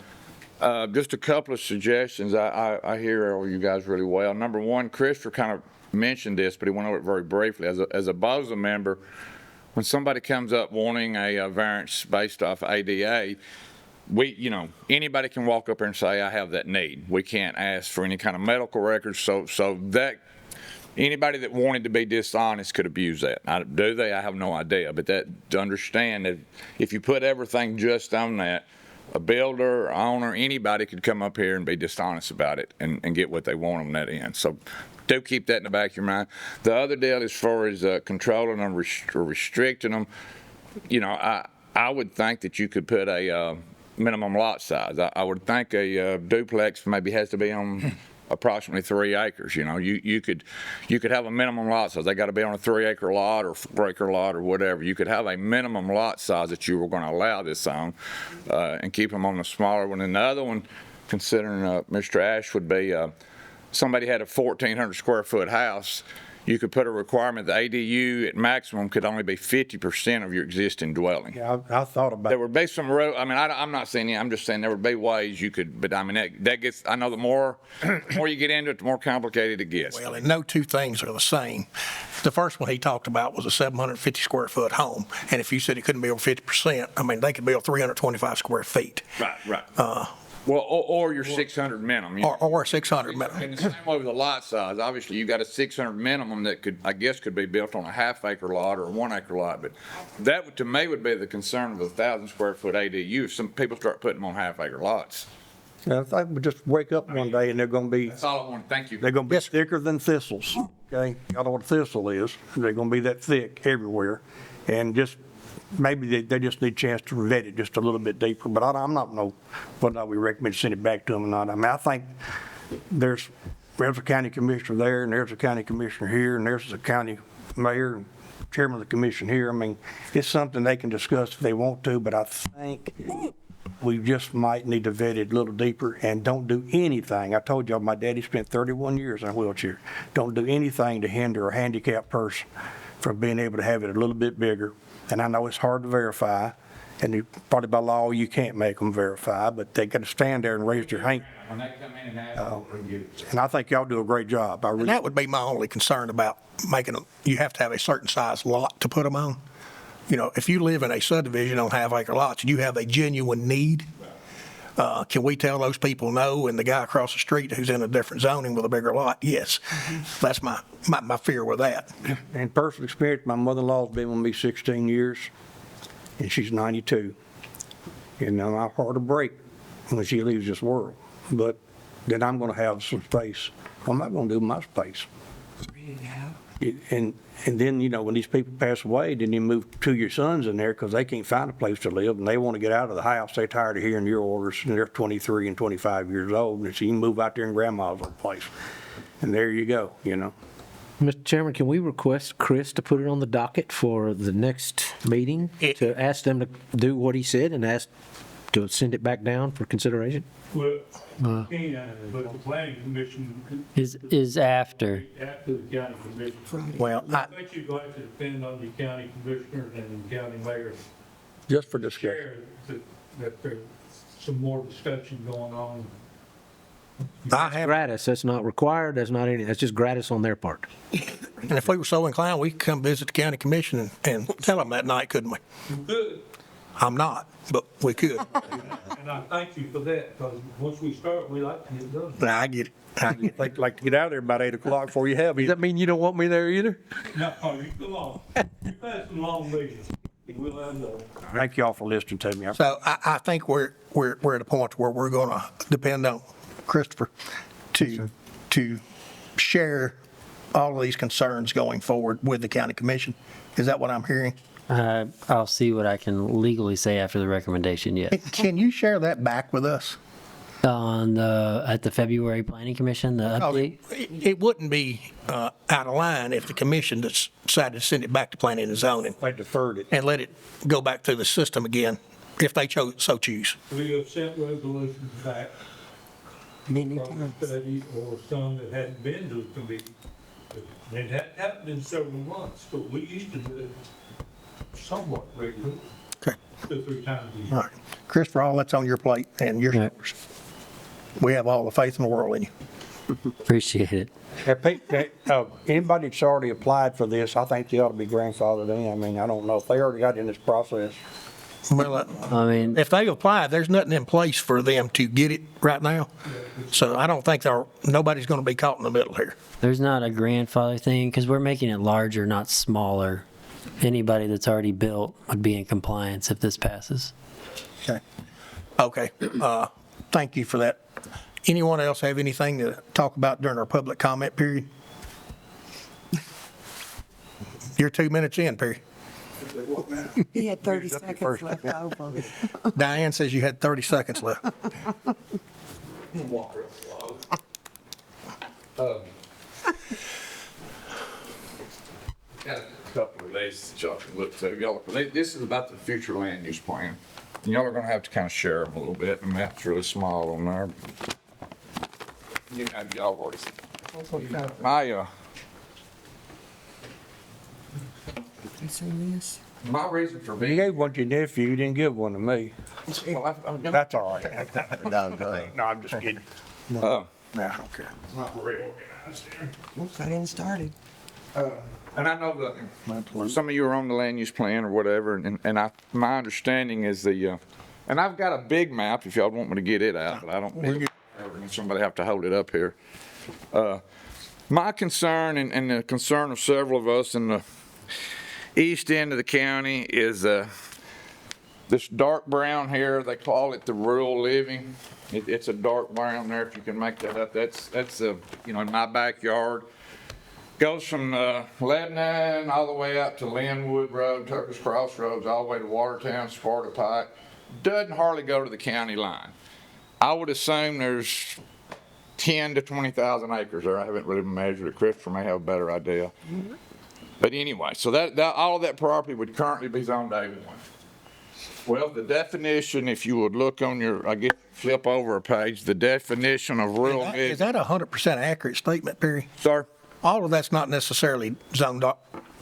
Just a couple of suggestions. I hear all you guys really well. Number one, Christopher kind of mentioned this, but he went over it very briefly. As a BOZA member, when somebody comes up wanting a variance based off ADA, anybody can walk up there and say, I have that need. We can't ask for any kind of medical records, so that anybody that wanted to be dishonest could abuse that. Now, do they? I have no idea. But to understand that if you put everything just on that, a builder, owner, anybody could come up here and be dishonest about it and get what they want on that end. So do keep that in the back of your mind. The other deal, as far as controlling them or restricting them, I would think that you could put a minimum lot size. I would think a duplex maybe has to be on approximately 3 acres. You could have a minimum lot size. They got to be on a 3-acre lot or 4-acre lot or whatever. You could have a minimum lot size that you were going to allow this on, and keep them on the smaller one. And the other one, considering Mr. Ash would be, somebody had a 1,400 square foot house. You could put a requirement that ADU at maximum could only be 50% of your existing dwelling. yeah, I thought about There would be some I'm not saying I'm just saying there would be ways you could, but that gets, I know the more you get into it, the more complicated it gets. Well, and no two things are the same. The first one he talked about was a 750 square foot home. And if you said it couldn't be over 50%, they could build 325 square feet. Right. Well, or your 600 minimum. you know. or a 600 minimum. And the same way with the lot size, obviously, you got a 600 minimum that could, I guess, could be built on a half-acre lot or a 1 acre lot, but that would, to me, would be the concern of a 1,000 square foot ADU, if some people start putting them on half-acre lots. If I would just wake up one day and they're gonna be, That's all I want, thank you. they're gonna be thicker than thistles, okay? Y'all know what a thistle is. They're gonna be that thick everywhere. And just, maybe they just need a chance to vet it just a little bit deeper. But I'm not know whether or not we recommend to send it back to them or not. I mean, I think there's a county commissioner there, and there's a county commissioner here, and there's a county mayor and chairman of the commission here. I mean, it's something they can discuss if they want to, but I think we just might need to vet it a little deeper and don't do anything. I told y'all, my daddy spent 31 years in a wheelchair. Don't do anything to hinder a handicapped person from being able to have it a little bit bigger. And I know it's hard to verify, and probably by law, you can't make them verify, but they got to stand there and raise their hand. When they come in and ask, we can get it. And I think y'all do a great job. I And really, that would be my only concern about making them, you have to have a certain size lot to put them on. You know, if you live in a subdivision on half-acre lots and you have a genuine need, can we tell those people no, and the guy across the street who's in a different zoning with a bigger lot, yes? That's my fear with that. in personal experience, my mother-in-law's been with me 16 years, and she's 92. And my heart will break when she leaves this world. But then I'm going to have some space. What am I going to do with my space? And then, you know, when these people pass away, then you move two of your sons in there because they can't find a place to live, and they want to get out of the house. They're tired of hearing your orders, and they're 23 and 25 years old, and so you can move out there in grandma's old place. And there you go, you know. Mr. Chairman, can we request Chris to put it on the docket for the next meeting? To ask them to do what he said and ask to send it back down for consideration? Well, can, but the planning commission, Is after. after the county commission. Well, I think you're going to depend on the county commissioners and the county mayor Just for discussion. share that there's some more discussion going on. I have, Gratis, that's not required, that's not any, that's just gratis on their part. and if we were so inclined, we could come visit the county commission and tell them that night, couldn't we? You could, I'm not, but we could. and I thank you for that, because once we start, we like to get done. Now, I get it. I get it. They'd like to get out of there about 8 o'clock before you have Does it. that mean you don't want me there either? No, you come on, you've had some long meetings, we'll have those. Thank y'all for listening to me. So I think we're at a point where we're going to depend on Christopher to share all of these concerns going forward with the county commission. Is that what I'm hearing? I'll see what I can legally say after the recommendation, yes. Can you share that back with us? At the February Planning Commission, the update? It wouldn't be out of line if the commission decided to send it back to planning and zoning They deferred it. and let it go back through the system again, if they so choose. We have sent resolutions back Many from times. the study or some that hadn't been to the committee. It hadn't happened in several months, but we used to do it somewhat regularly, Okay, 2 or 3 times a all year. right. Christopher, all that's on your plate and your Right. shoulders. We have all the faith in the world in you. Appreciate it. Anybody that's already applied for this, I think they ought to be grandfathered in. I mean, I don't know if they already got in this process. Well, I mean, if they apply, there's nothing in place for them to get it right now. So I don't think nobody's going to be caught in the middle here. there's not a grandfather thing because we're making it larger, not smaller. Anybody that's already built would be in compliance if this passes. Okay. Thank you for that. Anyone else have anything to talk about during our public comment period? You're 2 minutes in, Perry. He had 30 seconds left over. Diane says you had 30 seconds left. Got a couple of days that y'all can look to. This is about the future land use plan. And y'all are gonna have to kind of share them a little bit, and that's really small on there. You know, y'all already. You seen this? My reason for You being. gave one to your nephew, you didn't give one to me. That's all right. No, go ahead. No, I'm just kidding. Oh. No, I don't care. Oops, I didn't start it. And I know that some of you are on the land use plan or whatever, and my understanding is the And I've got a big map if y'all want me to get it out, but I don't need somebody have to hold it up here. My concern and the concern of several of us in the east end of the county is this dark brown here. They call it the rural living. It's a dark brown there, if you can make that up. That's in my backyard. Goes from Lebanon all the way up to Linwood Road, Tucker's Crossroads, all the way to Watertown, Sparta Pike. Doesn't hardly go to the county line. I would assume there's 10 to 20,000 acres there. I haven't really measured it. Christopher may have a better idea. But anyway, so that all of that property would currently be zoned A1. Well, the definition, if you would look on your, I guess, flip over a page, the definition of rural. Is that a 100% accurate statement, Perry? Sir? All of that's not necessarily zoned or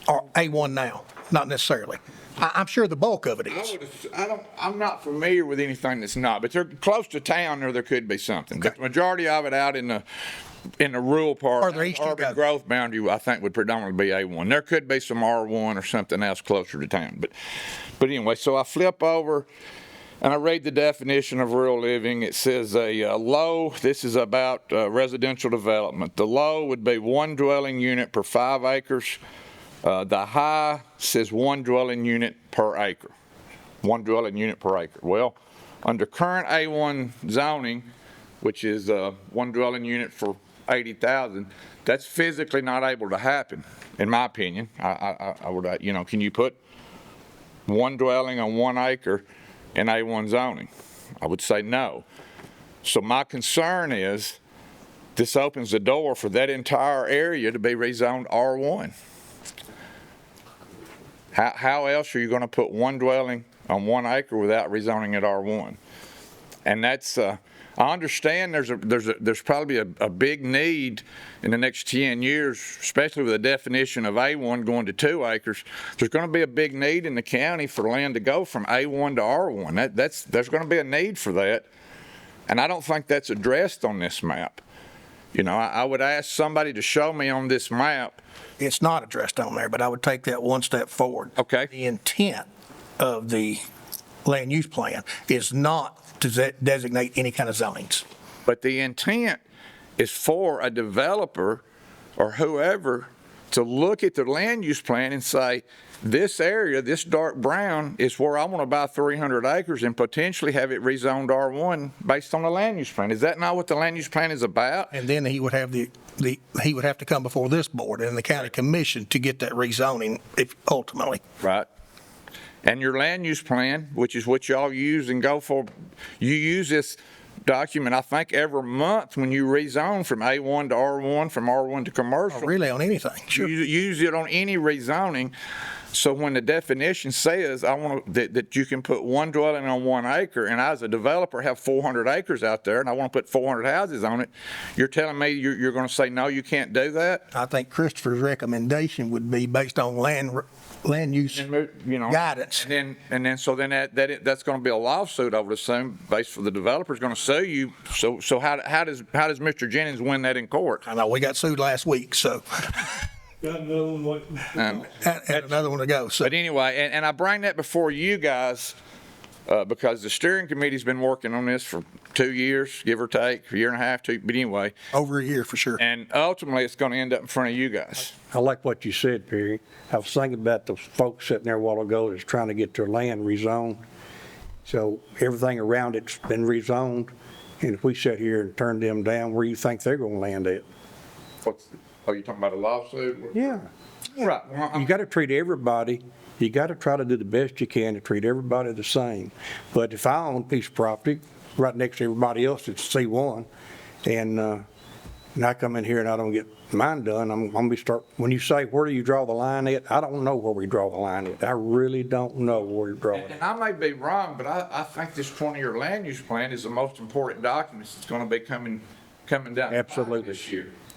A1 now, not necessarily. I'm sure the bulk of it is. I'm not familiar with anything that's not, but they're close to town there could be something. But the majority of it out in the rural part, Farther east you urban go. growth boundary, I think would predominantly be A1. There could be some R1 or something else closer to town. But anyway, so I flip over and I read the definition of rural living. It says a low, this is about residential development. The low would be 1 dwelling unit per 5 acres. The high says 1 dwelling unit per acre. 1 dwelling unit per acre. Well, under current A1 zoning, which is 1 dwelling unit for 80,000, that's physically not able to happen, in my opinion. I would, can you put 1 dwelling on 1 acre in A1 zoning? I would say no. So my concern is this opens the door for that entire area to be rezoned R1. How else are you going to put 1 dwelling on 1 acre without rezoning it R1? And that's, I understand there's probably a big need in the next 10 years, especially with the definition of A1 going to 2 acres. There's going to be a big need in the county for land to go from A1 to R1. There's going to be a need for that. And I don't think that's addressed on this map. I would ask somebody to show me on this map. It's not addressed on there, but I would take that one step forward. Okay. The intent of the land use plan is not to designate any kind of zonings. But the intent is for a developer or whoever to look at the land use plan and say, this area, this dark brown, is where I want to buy 300 acres and potentially have it rezoned R1 based on the land use plan. Is that not what the land use plan is about? And then he would have he would have to come before this board and the county commission to get that rezoning ultimately. Right. And your land use plan, which is what y'all use and go for, you use this document, I think, every month when you rezone from A1 to R1, from R1 to commercial. Really on anything. Sure. You use it on any rezoning. So when the definition says I want that you can put 1 dwelling on 1 acre, and I as a developer have 400 acres out there and I want to put 400 houses on it, you're telling me you're going to say, no, you can't do that? I think Christopher's recommendation would be based on land use guidance. And then that's going to be a lawsuit, I would assume, based for the developer's going to sue you. So how does Mr. Jennings win that in court? I know we got sued last week, so. Got another one waiting. Had another one to go. So. But anyway, and I bring that before you guys because the steering committee's been working on this for 2 years, give or take, a year and a half, but anyway. Over a year for sure. And ultimately, it's going to end up in front of you guys. I like what you said, Perry. I was thinking about those folks sitting there a while ago that's trying to get their land rezoned. So everything around it's been rezoned. And if we sit here and turn them down, where do you think they're going to land at? You talking about a lawsuit? Yeah. Right. You got to treat everybody, you got to try to do the best you can to treat everybody the same. But if I own a piece of property right next to everybody else, it's C1, and I come in here and I don't get mine done, I'm going to start, when you say, where do you draw the line at? I don't know where we draw the line at. I really don't know where we draw it. And I may be wrong, but I think this 20-year land use plan is the most important document that's going to be coming down. Absolutely.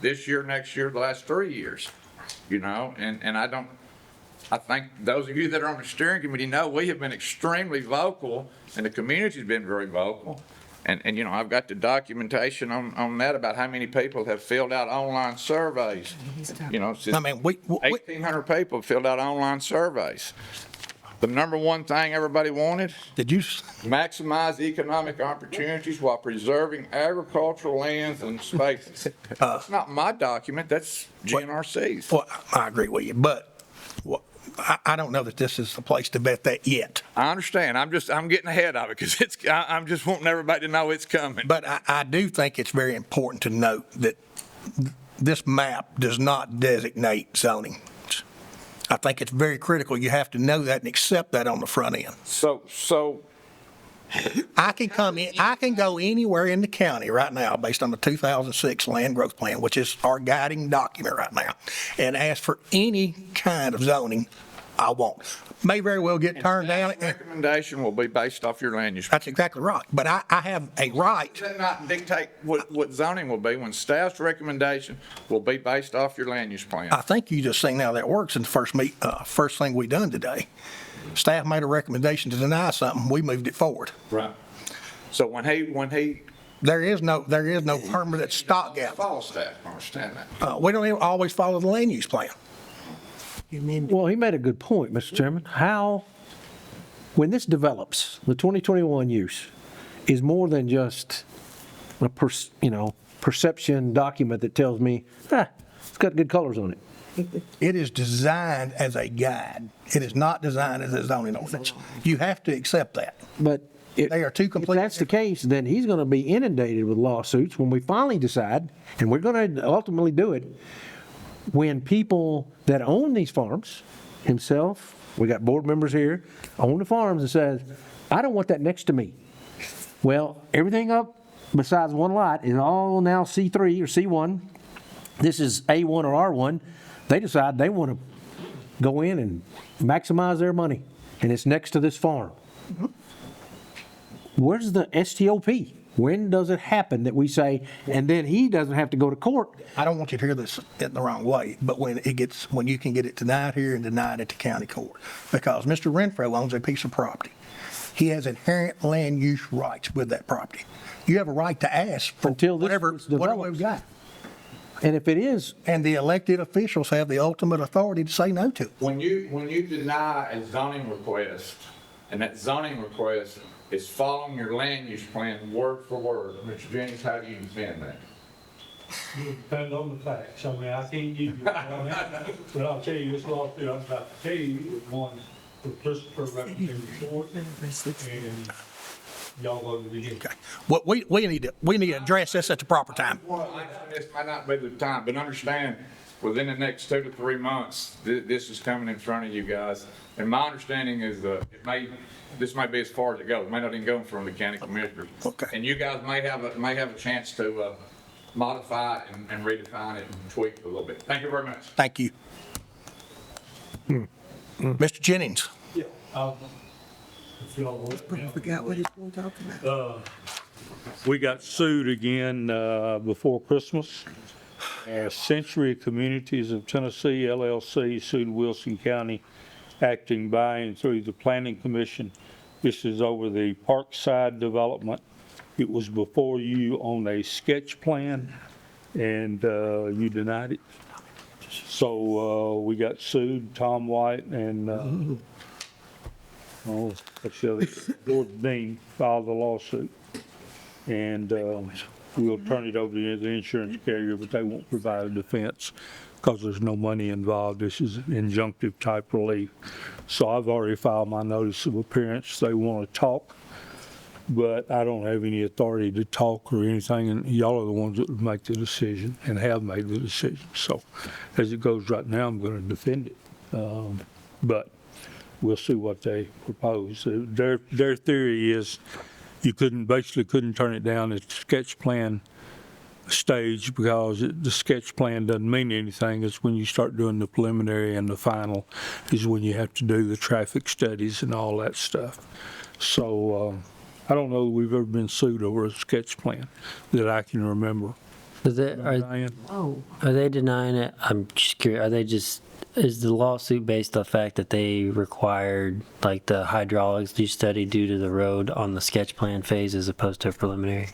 This year, next year, the last 3 years, and I think those of you that are on the steering committee know we have been extremely vocal and the community's been very vocal. And I've got the documentation on that about how many people have filled out online surveys. 1,800 people filled out online surveys. The number one thing everybody wanted, Did you, maximize economic opportunities while preserving agricultural lands and spaces. That's not my document, that's GNRC's. well, I agree with you, but I don't know that this is the place to bet that yet. I understand, I'm getting ahead of it, because I'm just wanting everybody to know it's coming. But I do think it's very important to note that this map does not designate zoning. I think it's very critical. You have to know that and accept that on the front end. So, I can go anywhere in the county right now based on the 2006 land growth plan, which is our guiding document right now, and ask for any kind of zoning I want. May very well get turned down. recommendation will be based off your land use. That's exactly right. But I have a right. Does that not dictate what zoning will be, when staff's recommendation will be based off your land use plan? I think you just seen how that works in the first thing we done today. Staff made a recommendation to deny something, we moved it forward. Right. So when he There is no permanent stopgap. follow staff, I understand that. We don't even always follow the land use plan. Well, he made a good point, Mr. Chairman. How, when this develops, the 2021 use is more than just a perception document that tells me, it's got good colors on it. It is designed as a guide. It is not designed as a zoning ordinance. You have to accept that. But They are two if completely that's the case, then he's going to be inundated with lawsuits when we finally decide, and we're going to ultimately do it, when people that own these farms, himself, we got board members here, own the farms and says, I don't want that next to me. Well, everything up besides one lot is all now C3 or C1. This is A1 or R1. They decide they want to go in and maximize their money, and it's next to this farm. Where's the STOP? When does it happen that we say, and then he doesn't have to go to court? I don't want you to hear this in the wrong way, but when you can get it denied here and denied at the county court, because Mr. Renfro owns a piece of property. He has inherent land use rights with that property. You have a right to ask for Until this whatever develops. we've got. And if it is, And the elected officials have the ultimate authority to say no to it. When you deny a zoning request, and that zoning request is following your land use plan word for word, Mr. Jennings, how do you defend that? It depends on the facts. I mean, I can't give you, but I'll tell you, this lawsuit I'm about to tell you is one for Christopher representing the court, and y'all go to the beginning. Okay. What we need to address this at the proper time. Well, this might not be the time, but understand, within the next 2 to 3 months, this is coming in front of you guys. And my understanding is this might be as far as it goes. It may not even go in front of the county commissioners. Okay. And you guys may have a chance to modify it and redefine it and tweak it a little bit. Thank you very much. Thank you. Mr. Jennings. Yeah. If y'all want. I forgot what he's going to talk about. We got sued again before Christmas. Century Communities of Tennessee LLC sued Wilson County, acting by and through the Planning Commission. This is over the Parkside development. It was before you on a sketch plan, and you denied it. So we got sued, Tom White and George Dean filed a lawsuit. And we'll turn it over to the insurance carrier, but they won't provide a defense because there's no money involved. This is injunctive type relief. So I've already filed my notice of appearance. They want to talk, but I don't have any authority to talk or anything, and y'all are the ones that would make the decision and have made the decision. So as it goes right now, I'm going to defend it. But we'll see what they propose. Their theory is you basically couldn't turn it down at the sketch plan stage because the sketch plan doesn't mean anything. It's when you start doing the preliminary and the final is when you have to do the traffic studies and all that stuff. So I don't know that we've ever been sued over a sketch plan that I can remember. Are they denying it? I'm just curious. Is the lawsuit based on the fact that they required like the hydraulics you studied due to the road on the sketch plan phase as opposed to a preliminary?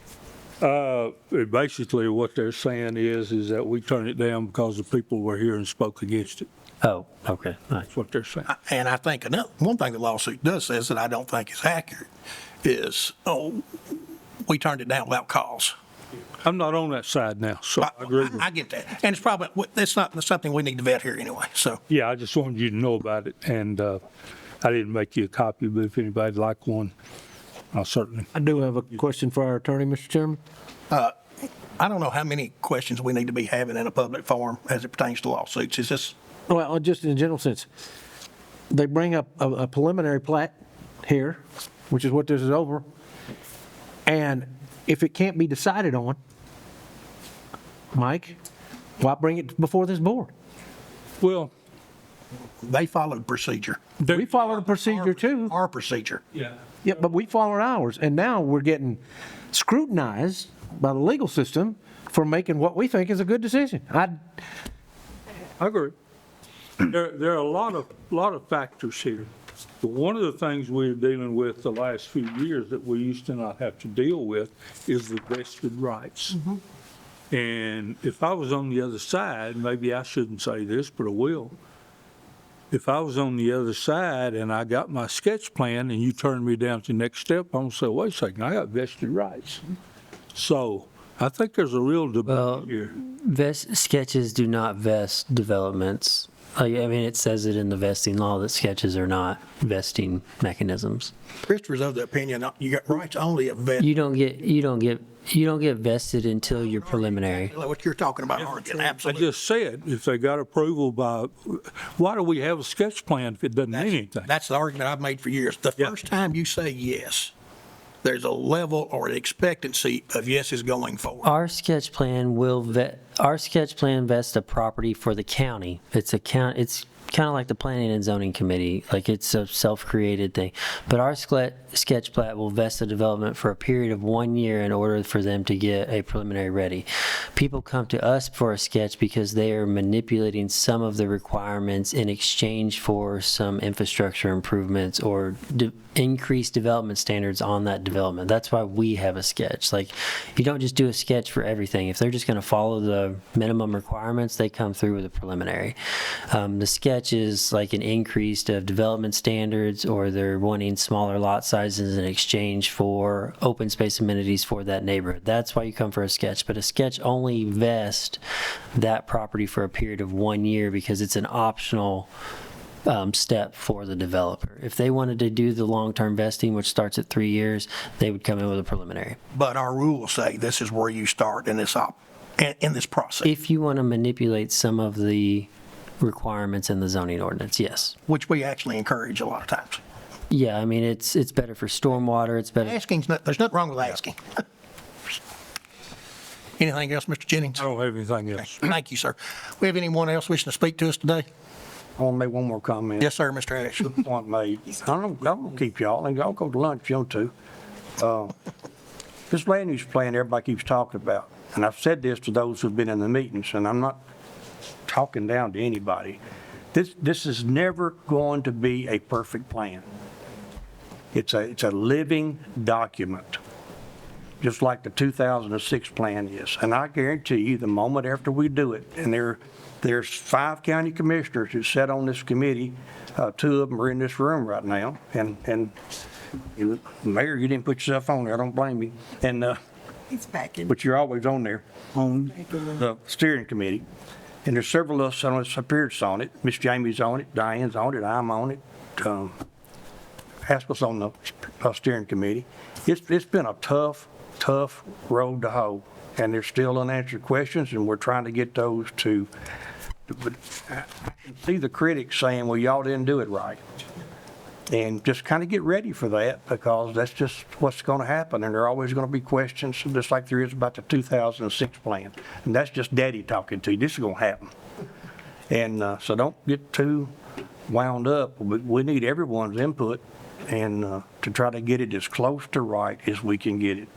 Basically, what they're saying is that we turned it down because the people were here and spoke against it. Oh, okay, all right. That's what they're saying. And I think one thing the lawsuit does says that I don't think is accurate is, we turned it down without cause. I'm not on that side now, so I agree with I get that. And it's not something we need to vet here anyway, so. Yeah, I just wanted you to know about it, and I didn't make you a copy, but if anybody'd like one, I'll certainly. I do have a question for our attorney, Mr. Chairman. I don't know how many questions we need to be having in a public forum as it pertains to lawsuits. Is this, Well, just in a general sense, they bring up a preliminary plat here, which is what this is over, and if it can't be decided on, Mike, why bring it before this board? Well, they followed procedure, We followed a procedure too. our procedure. Yeah, but we followed ours, and now we're getting scrutinized by the legal system for making what we think is a good decision. I agree. There are a lot of factors here. But one of the things we're dealing with the last few years that we used to not have to deal with is the vested rights. And if I was on the other side, maybe I shouldn't say this, but I will. If I was on the other side and I got my sketch plan and you turned me down to the next step, I'm gonna say, wait a second, I got vested rights. So I think there's a real debate here. Sketches do not vest developments. I mean, it says it in the vesting law that sketches are not vesting mechanisms. Christopher's of the opinion, you got rights only at vet. You don't get vested until you're preliminary. What you're talking about, Oregon, I absolutely. just said, if they got approval by, why do we have a sketch plan if it doesn't mean anything? That's the argument I've made for years. The Yeah. first time you say yes, there's a level or an expectancy of yeses going forward. Our sketch plan vests a property for the county. It's kind of like the planning and zoning committee, like it's a self-created thing. But our sketch plat will vest a development for a period of 1 year in order for them to get a preliminary ready. People come to us for a sketch because they are manipulating some of the requirements in exchange for some infrastructure improvements or increased development standards on that development. That's why we have a sketch. Like, you don't just do a sketch for everything. If they're just going to follow the minimum requirements, they come through with a preliminary. The sketch is like an increase of development standards, or they're wanting smaller lot sizes in exchange for open space amenities for that neighborhood. That's why you come for a sketch. But a sketch only vests that property for a period of 1 year because it's an optional step for the developer. If they wanted to do the long-term vesting, which starts at 3 years, they would come in with a preliminary. But our rules say this is where you start in this process, If you want to manipulate some of the requirements in the zoning ordinance, yes. which we actually encourage a lot of times. Yeah, I mean, it's better for stormwater, it's better. There's nothing wrong with asking. Anything else, Mr. Jennings? I don't have anything else. Thank you, sir. We have anyone else wishing to speak to us today? I want to make one more comment. Yes, sir, Mr. Ash. Point made. I'm gonna keep y'all, and y'all go to lunch if you want to. This land use plan everybody keeps talking about, and I've said this to those who've been in the meetings, and I'm not talking down to anybody. This is never going to be a perfect plan. It's a living document, just like the 2006 plan is. And I guarantee you, the moment after we do it, and there's 5 county commissioners who sat on this committee, 2 of them are in this room right now, and Mayor, you didn't put yourself on there, I don't blame you. And He's back in. but you're always on there, on the steering committee. And there's several of us on it, Superior's on it, Miss Jamie's on it, Diane's on it, I'm on it, Haskell's on the steering committee. It's been a tough road to hoe, and there's still unanswered questions, and we're trying to get those to, but I can see the critics saying, well, y'all didn't do it right. And just kind of get ready for that, because that's just what's going to happen. And there are always going to be questions, just like there is about the 2006 plan. And that's just daddy talking to you. This is going to happen. And so don't get too wound up. We need everyone's input and to try to get it as close to right as we can get it.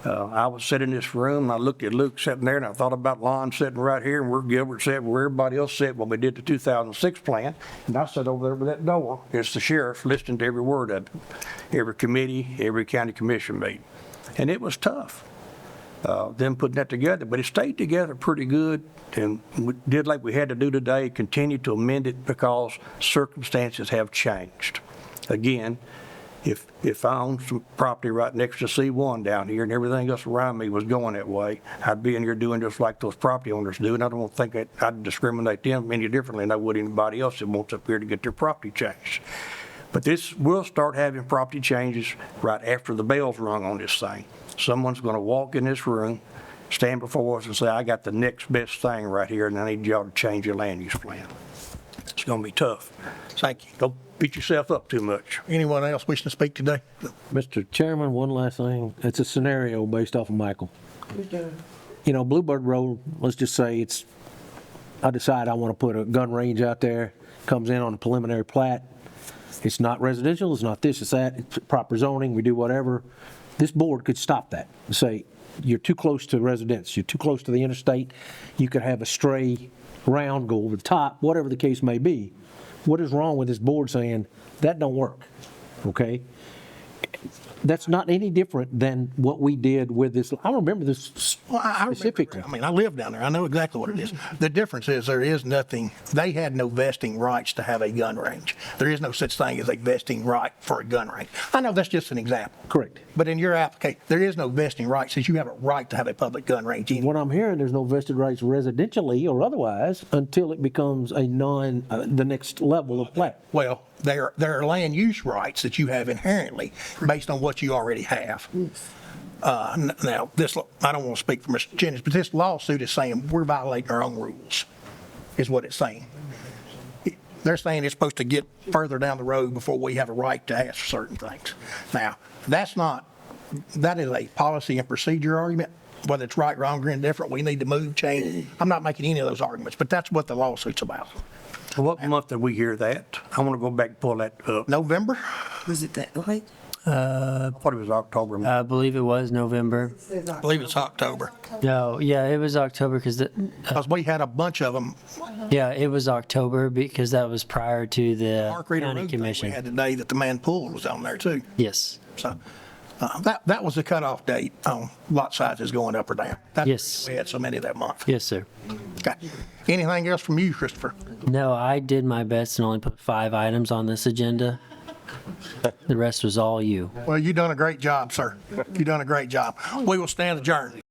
I was sitting in this room, and I looked at Luke sitting there, and I thought about Lon sitting right here, and where Gilbert sat, where everybody else sat when we did the 2006 plan. And I sat over there with that door. It's the sheriff listening to every word of it, every committee, every county commission meeting. And it was tough. them putting that together, but it stayed together pretty good, and we did like we had to do today, continue to amend it because circumstances have changed. Again, if I owned some property right next to C1 down here and everything else around me was going that way, I'd be in here doing just like those property owners do, and I don't think that I'd discriminate them any differently than I would anybody else that wants up here to get their property changed. But this, we'll start having property changes right after the bell's rung on this thing. Someone's going to walk in this room, stand before us and say, I got the next best thing right here, and I need y'all to change your land use plan. It's going to be tough. Thank you. Don't beat yourself up too much. Anyone else wishing to speak today? Mr. Chairman, one last thing. It's a scenario based off of Michael. You know, Bluebird Road, let's just say I decide I want to put a gun range out there, comes in on a preliminary plat. It's not residential, it's not this, it's that, it's proper zoning, we do whatever. This board could stop that and say, you're too close to residence, you're too close to the interstate, you could have a stray round go over the top, whatever the case may be. What is wrong with this board saying, that don't work, okay? That's not any different than what we did with this. I remember this Well, I remember, specifically. I mean, I live down there. I know exactly what it is. The difference is there is nothing, they had no vesting rights to have a gun range. There is no such thing as a vesting right for a gun range. I know that's just an example. Correct. But in your application, there is no vesting right since you have a right to have a public gun range. What I'm hearing, there's no vested rights residentially or otherwise until it becomes a the next level of plat. Well, there are land use rights that you have inherently based on what you already have. Now, I don't want to speak for Mr. Jennings, but this lawsuit is saying we're violating our own rules, is what it's saying. They're saying it's supposed to get further down the road before we have a right to ask for certain things. Now, that is a policy and procedure argument. Whether it's right, wrong, or indifferent, we need to move, change. I'm not making any of those arguments, but that's what the lawsuit's about. What month did we hear that? I want to go back and pull that up. November? Was it that late? I thought it was October. I believe it was November. I believe it's October. No, yeah, it was October because, Because we had a bunch of them. yeah, it was October because that was prior to the Mark Reeder county Road thing we commission. had today that the man pulled was on there too. Yes, So that was the cutoff date on lot sizes going up or down. That's Yes. why we had so many that month. yes, sir. Okay. Anything else from you, Christopher? No, I did my best and only put 5 items on this agenda. The rest was all you. Well, you done a great job, sir. You done a great job. We will stand adjourned.